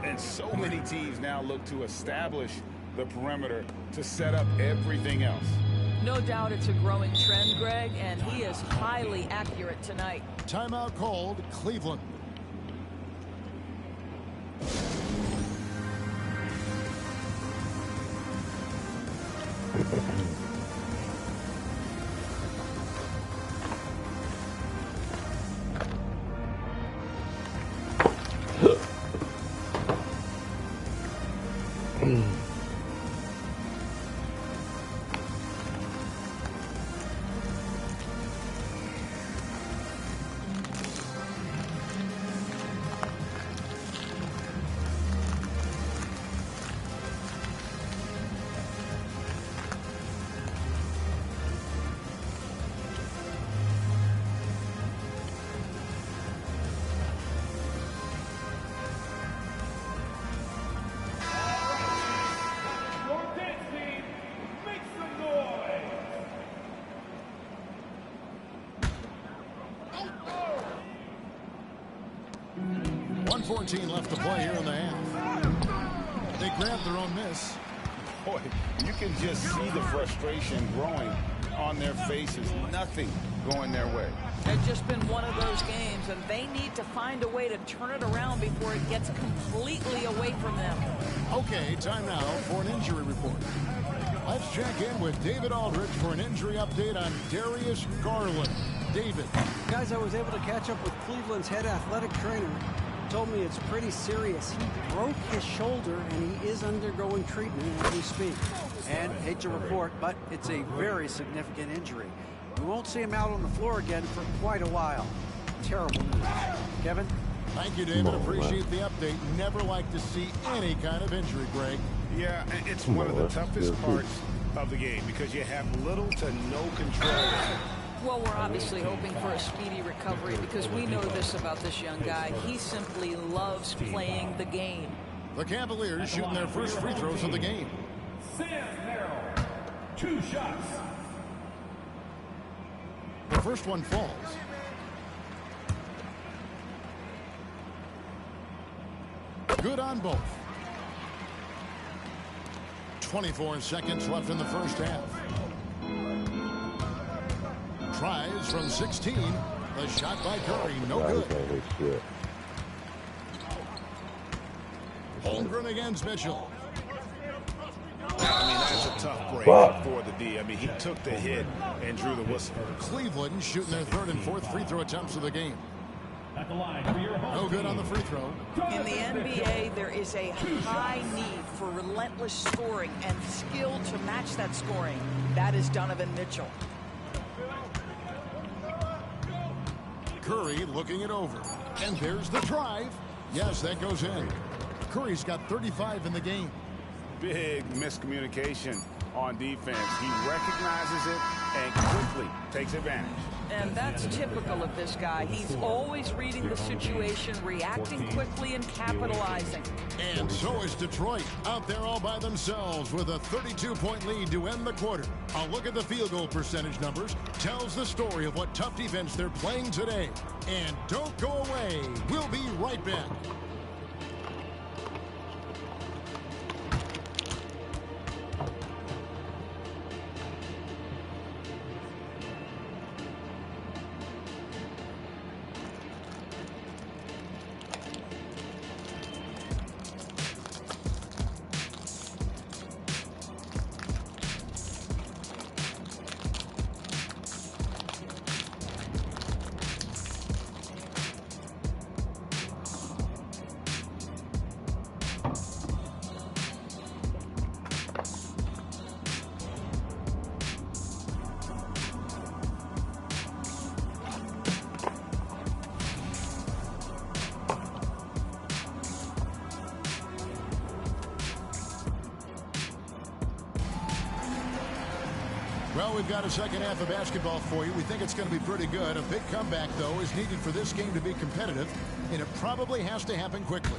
And so many teams now look to establish the perimeter to set up everything else. No doubt it's a growing trend, Greg, and he is highly accurate tonight. Timeout called Cleveland. .14 left to play here in the half. They grabbed their own miss. Boy, you can just see the frustration growing on their faces. Nothing going their way. It's just been one of those games, and they need to find a way to turn it around before it gets completely away from them. Okay, time now for an injury report. Let's check in with David Aldridge for an injury update on Darius Garland. David. Guys, I was able to catch up with Cleveland's head athletic trainer. Told me it's pretty serious. He broke his shoulder, and he is undergoing treatment as we speak. And hate to report, but it's a very significant injury. We won't see him out on the floor again for quite a while. Terrible news. Kevin? Thank you, David. Appreciate the update. Never like to see any kind of injury, Greg. Yeah, it's one of the toughest parts of the game because you have little to no control. Well, we're obviously hoping for a speedy recovery because we know this about this young guy. He simply loves playing the game. The Cavaliers shooting their first free throws of the game. Sam Merrill, 2 shots. The first one falls. Good on both. 24 seconds left in the first half. Tries from 16. The shot by Curry, no good. Holmgren against Mitchell. I mean, that's a tough break for the D. I mean, he took the hit and drew the whistle. Cleveland shooting their third and fourth free throw attempts of the game. At the line for your home No good on the free throw. In the NBA, there is a high need for relentless scoring and skill to match that scoring. That is Donovan Mitchell. Curry looking it over. And there's the drive. Yes, that goes in. Curry's got 35 in the game. Big miscommunication on defense. He recognizes it and quickly takes advantage. And that's typical of this guy. He's always reading the situation, reacting quickly, and capitalizing. And so is Detroit, out there all by themselves with a 32-point lead to end the quarter. A look at the field goal percentage numbers tells the story of what tough defense they're playing today. And don't go away. We'll be right back. Well, we've got a second half of basketball for you. We think it's going to be pretty good. A big comeback, though, is needed for this game to be competitive, and it probably has to happen quickly.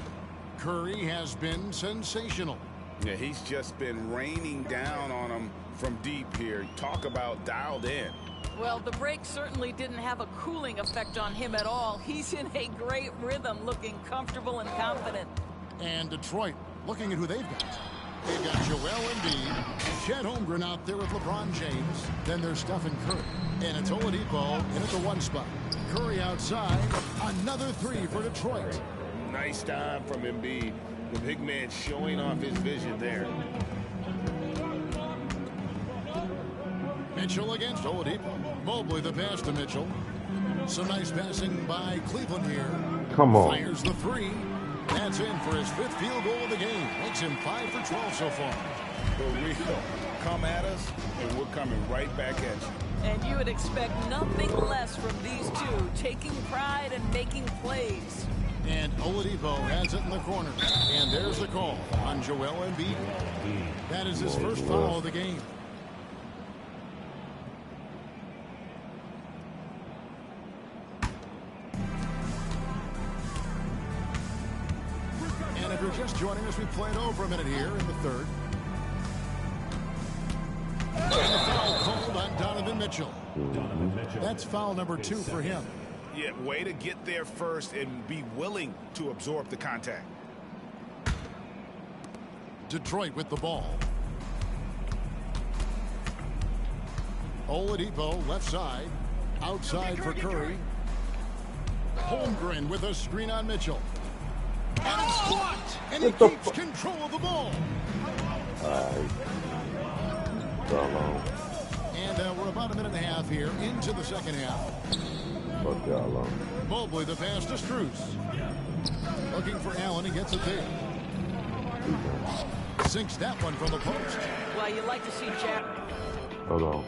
Curry has been sensational. Yeah, he's just been raining down on him from deep here. Talk about dialed in. Well, the break certainly didn't have a cooling effect on him at all. He's in a great rhythm, looking comfortable and confident. And Detroit, looking at who they've got. They've got Joel Embiid, Chet Holmgren out there with LeBron James. Then there's Stephen Curry. And it's Oladipo in at the one spot. Curry outside. Another three for Detroit. Nice time from Embiid. The big man showing off his vision there. Mitchell against Oladipo. Mobley the pass to Mitchell. Some nice passing by Cleveland here. Come on. Fires the three. That's in for his fifth field goal of the game. Makes him 5 for 12 so far. For real. Come at us, and we're coming right back at you. And you would expect nothing less from these two, taking pride and making plays. And Oladipo has it in the corner. And there's the call on Joel Embiid. That is his first foul of the game. And if you're just joining us, we played over a minute here in the third. And the foul called on Donovan Mitchell. That's foul number 2 for him. Yeah, way to get there first and be willing to absorb the contact. Detroit with the ball. Oladipo left side. Outside for Curry. Holmgren with a screen on Mitchell. And it's blocked. And he keeps control of the ball. And we're about a minute and a half here into the second half. Fuck y'all on. Mobley the pass to Strus. Looking for Allen. He gets it there. Sinks that one from the post. Well, you like to see Jack. Hold on.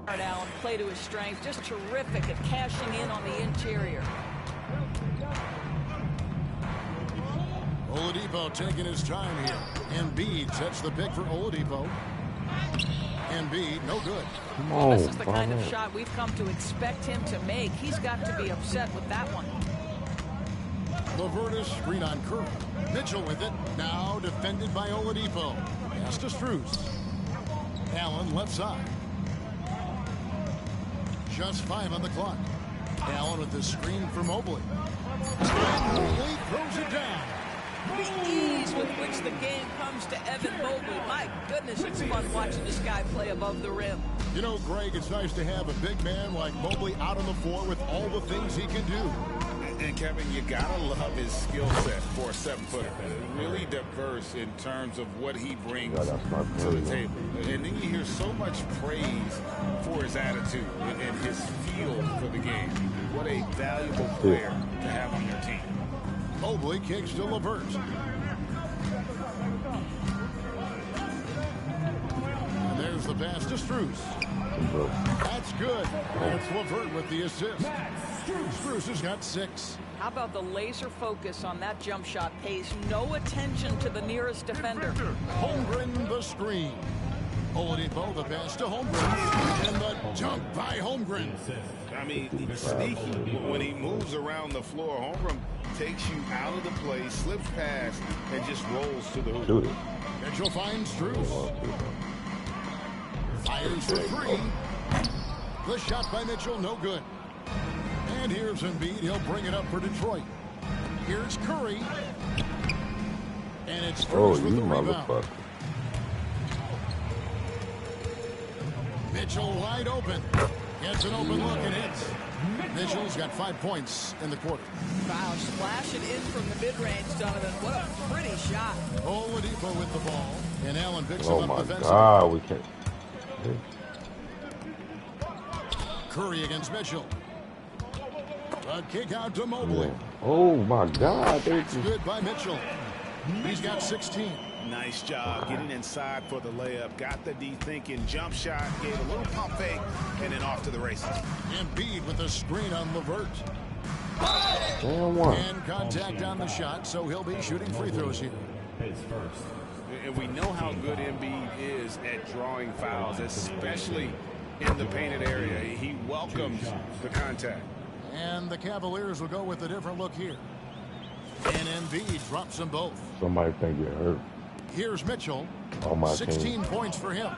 Allen play to his strength. Just terrific at cashing in on the interior. Oladipo taking his time here. Embiid sets the pick for Oladipo. Embiid, no good. Well, this is the kind of shot we've come to expect him to make. He's got to be upset with that one. Lavertis screen on Curry. Mitchell with it. Now defended by Oladipo. Pass to Strus. Allen left side. Just 5 on the clock. Allen with the screen for Mobley. Mobley throws it down. The ease with which the game comes to Evan Mobley. My goodness, it's fun watching this guy play above the rim. You know, Greg, it's nice to have a big man like Mobley out on the floor with all the things he can do. And Kevin, you gotta love his skill set for a 7-footer. Really diverse in terms of what he brings to the table. And then you hear so much praise for his attitude and his feel for the game. What a valuable player to have on your team. Mobley kicks to LeVert. And there's the pass to Strus. That's good. That's LeVert with the assist. Strus has got 6. How about the laser focus on that jump shot? Pays no attention to the nearest defender. Holmgren the screen. Oladipo the pass to Holmgren. And the jump by Holmgren. I mean, sneaky. When he moves around the floor, Holmgren takes you out of the play, slips past, and just rolls to the hoop. Mitchell finds Strus. Fires for 3. The shot by Mitchell, no good. And here's Embiid. He'll bring it up for Detroit. Here's Curry. And it's Strus with the rebound. Mitchell wide open. Gets an open look and hits. Mitchell's got 5 points in the quarter. Wow, splashing in from the mid-range, Donovan. What a pretty shot. Oladipo with the ball. And Allen picks him up defensively. Oh, my God. We can't. Curry against Mitchell. A kick out to Mobley. Oh, my God. That's good by Mitchell. He's got 16. Nice job getting inside for the layup. Got the D-thinking jump shot, gave a little pump fake, and then off to the races. Embiid with a screen on LeVert. And contact on the shot, so he'll be shooting free throws here. And we know how good Embiid is at drawing fouls, especially in the painted area. He welcomes the contact. And the Cavaliers will go with a different look here. And Embiid drops them both. Somebody think you're hurt. Here's Mitchell. 16 points for him.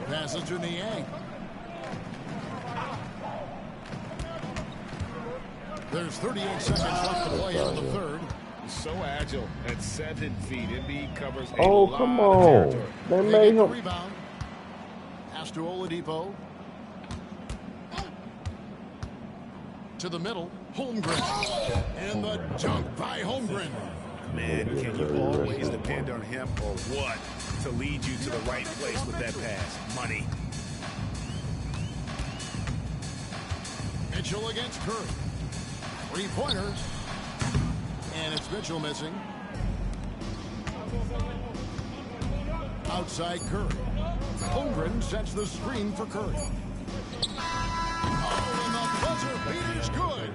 Passes to Niang. There's 38 seconds left to play in the third. So agile at 7 feet. Embiid covers a oh, lot come of on. territory. They made him. Rebound. Pass to Oladipo. To the middle. Holmgren. And the dunk by Holmgren. Man, can you always depend on him or what to lead you to the right place with that pass? Money. Mitchell against Curry. 3-pointers. And it's Mitchell missing. Outside Curry. Holmgren sets the screen for Curry. Oh, and the buzzer beater's good.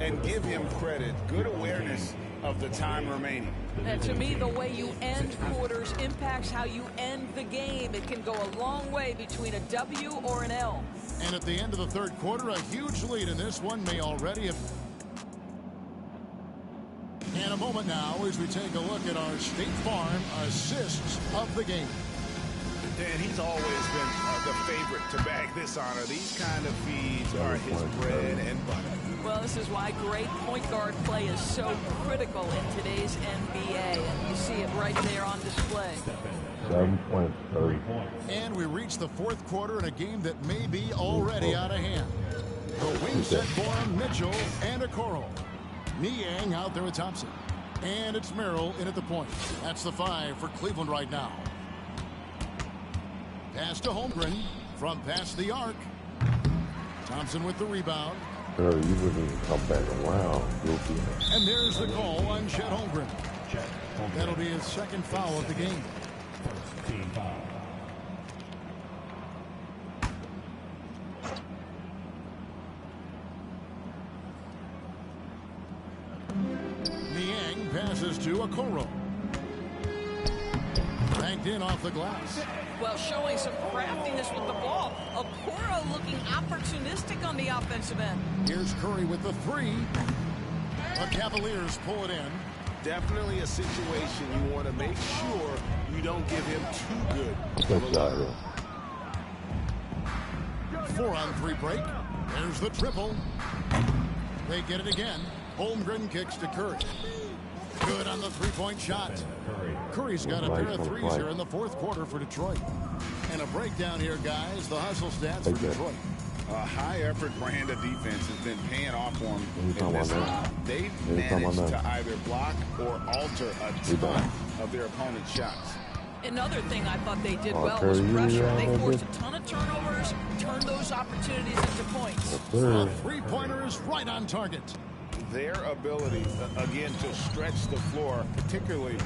And give him credit. Good awareness of the time remaining. And to me, the way you end quarters impacts how you end the game. It can go a long way between a W or an L. And at the end of the third quarter, a huge lead in this one may already have... And a moment now as we take a look at our State Farm assists of the game. Dan, he's always been the favorite to bag this honor. These kind of feeds are his bread and butter. Well, this is why great point guard play is so critical in today's NBA. And you see it right there on display. 7 points, 30 points. And we reach the fourth quarter in a game that may be already out of hand. The wing set for him, Mitchell and Okoro. Niang out there with Thompson. And it's Merrill in at the point. That's the 5 for Cleveland right now. Pass to Holmgren from past the arc. Thompson with the rebound. You wouldn't even come back around. Guilty. And there's the call on Chet Holmgren. That'll be his second foul of the game. passes to Okoro. Banked in off the glass. Well, showing some craftiness with the ball. Okoro looking opportunistic on the offensive end. Here's Curry with the three. The Cavaliers pull it in. Definitely a situation you want to make sure you don't give him too good. Good job. 4-on-3 break. There's the triple. They get it again. Holmgren kicks to Curry. Good on the three-point shot. Curry's got a pair of threes here in the fourth quarter for Detroit. And a breakdown here, guys. The hustle stats for Detroit. A high-effort brand of defense has been paying off for them in this game. They've managed to either block or alter a ton of their opponent's shots. Another thing I thought they did well was pressure. They forced a ton of turnovers, turned those opportunities into points. The three-pointer is right on target. Their ability, again, to stretch the floor, particularly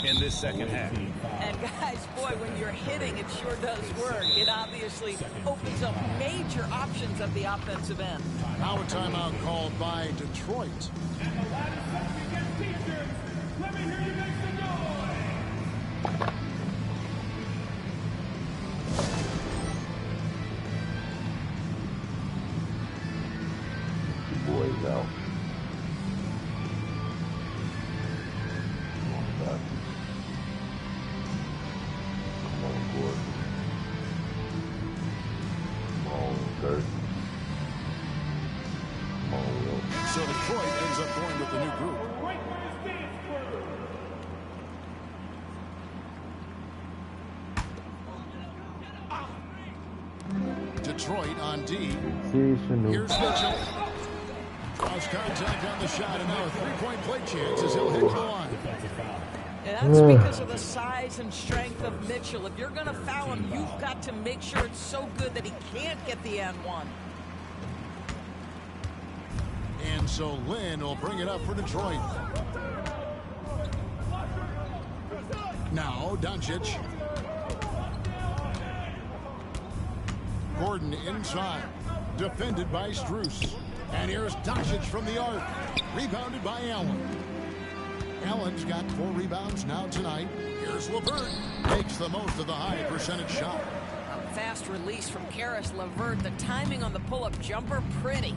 in this second half. And guys, boy, when you're hitting, it sure does work. It obviously opens up major options at the offensive end. Now a timeout called by Detroit. Let me hear you make some noise. Boys out. So Detroit ends up going with the new group. Detroit on D. Here's Mitchell. Cross contact on the shot, and now a three-point play chance as he'll hit the line. And that's because of the size and strength of Mitchell. If you're going to foul him, you've got to make sure it's so good that he can't get the and one. And so Lynn will bring it up for Detroit. Now Doncic. Gordon inside. Defended by Strus. And here's Doncic from the arc. Rebounded by Allen. Allen's got 4 rebounds now tonight. Here's LeVert. Makes the most of the high percentage shot. A fast release from Karis LeVert. The timing on the pull-up jumper, pretty.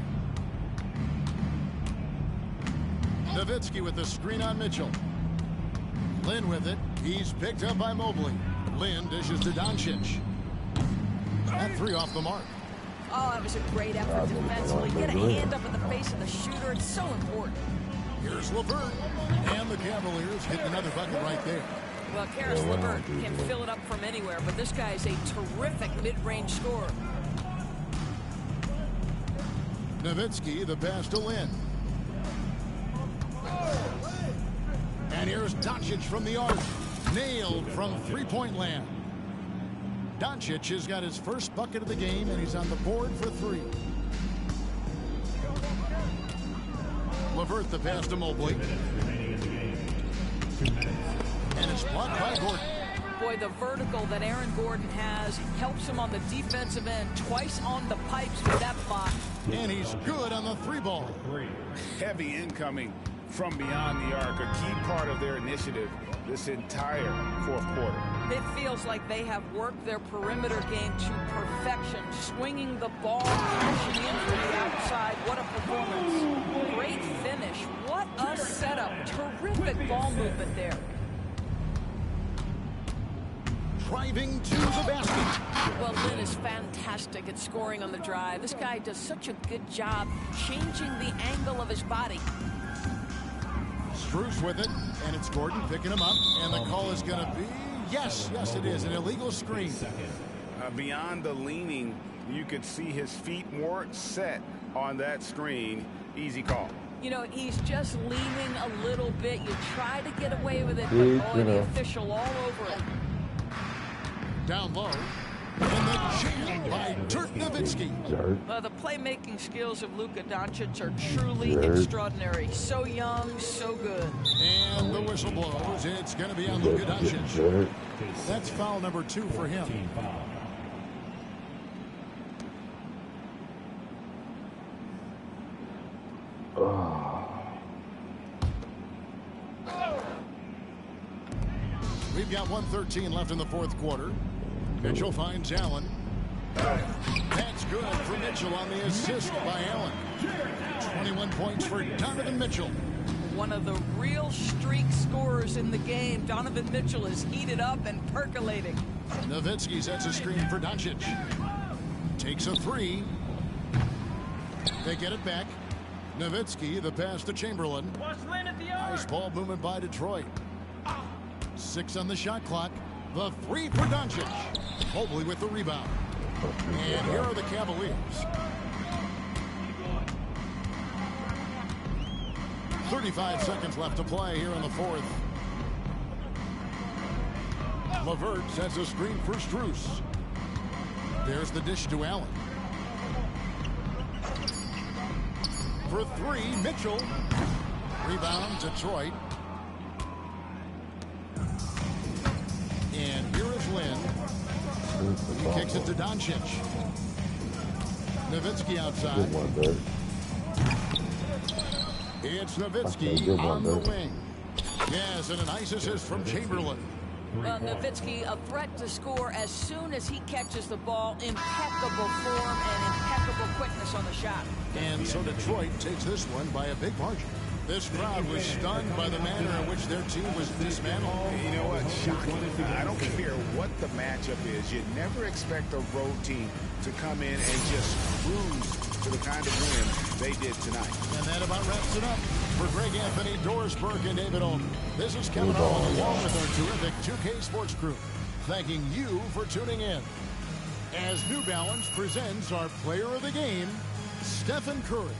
Nowitzki with the screen on Mitchell. Lynn with it. He's picked up by Mobley. Lynn dishes to Doncic. That 3 off the mark. Oh, that was a great effort defensively. Get a hand up in the face of the shooter. It's so important. Here's LeVert. And the Cavaliers hit another bucket right there. Well, Karis LeVert can fill it up from anywhere, but this guy is a terrific mid-range scorer. Nowitzki, the pass to Lynn. And here's Doncic from the arc. Nailed from three-point land. Doncic has got his first bucket of the game, and he's on the board for 3. LeVert the pass to Mobley. And it's blocked by Gordon. Boy, the vertical that Aaron Gordon has helps him on the defensive end. Twice on the pipes with that block. And he's good on the 3-ball. Heavy incoming from beyond the arc, a key part of their initiative this entire fourth quarter. It feels like they have worked their perimeter game to perfection, swinging the ball, crashing in from the outside. What a performance. Great finish. What a setup. Terrific ball movement there. Driving to the basket. Well, Lynn is fantastic at scoring on the drive. This guy does such a good job changing the angle of his body. Strus with it, and it's Gordon picking him up, and the call is going to be, yes, it is, an illegal screen. Beyond the leaning, you could see his feet more set on that screen. Easy call. You know, he's just leaning a little bit. You try to get away with it, but boy, the official all over it. Down low. And the jam by Dirk Nowitzki. The playmaking skills of Luka Doncic are truly extraordinary. So young, so good. And the whistle blows. It's going to be on Luka Doncic. That's foul number 2 for him. We've got 1:13 left in the fourth quarter. Mitchell finds Allen. That's good for Mitchell on the assist by Allen. 21 points for Donovan Mitchell. One of the real streak scorers in the game. Donovan Mitchell is heated up and percolating. Nowitzki sets a screen for Doncic. Takes a three. They get it back. Nowitzki, the pass to Chamberlain. Nice ball movement by Detroit. 6 on the shot clock. The three for Doncic. Mobley with the rebound. And here are the Cavaliers. 35 seconds left to play here in the fourth. LeVert sets a screen for Strus. There's the dish to Allen. For three, Mitchell. Rebound, Detroit. And here is Lynn. He kicks it to Doncic. Nowitzki outside. It's Nowitzki on the wing. Yes, and a nice assist from Chamberlain. Well, Nowitzki, a threat to score as soon as he catches the ball. Impeccable form and impeccable quickness on the shot. And so Detroit takes this one by a big margin. This crowd was stunned by the manner in which their team was dismantled. You know what? Shocking. I don't care what the matchup is. You never expect a road team to come in and just cruise to the kind of win they did tonight. And that about wraps it up. For Greg Anthony, Doris Burke, and David Olden, this is Kevin Owen along with our terrific 2K Sports crew, thanking you for tuning in. As New Balance presents our player of the game, Stephen Curry.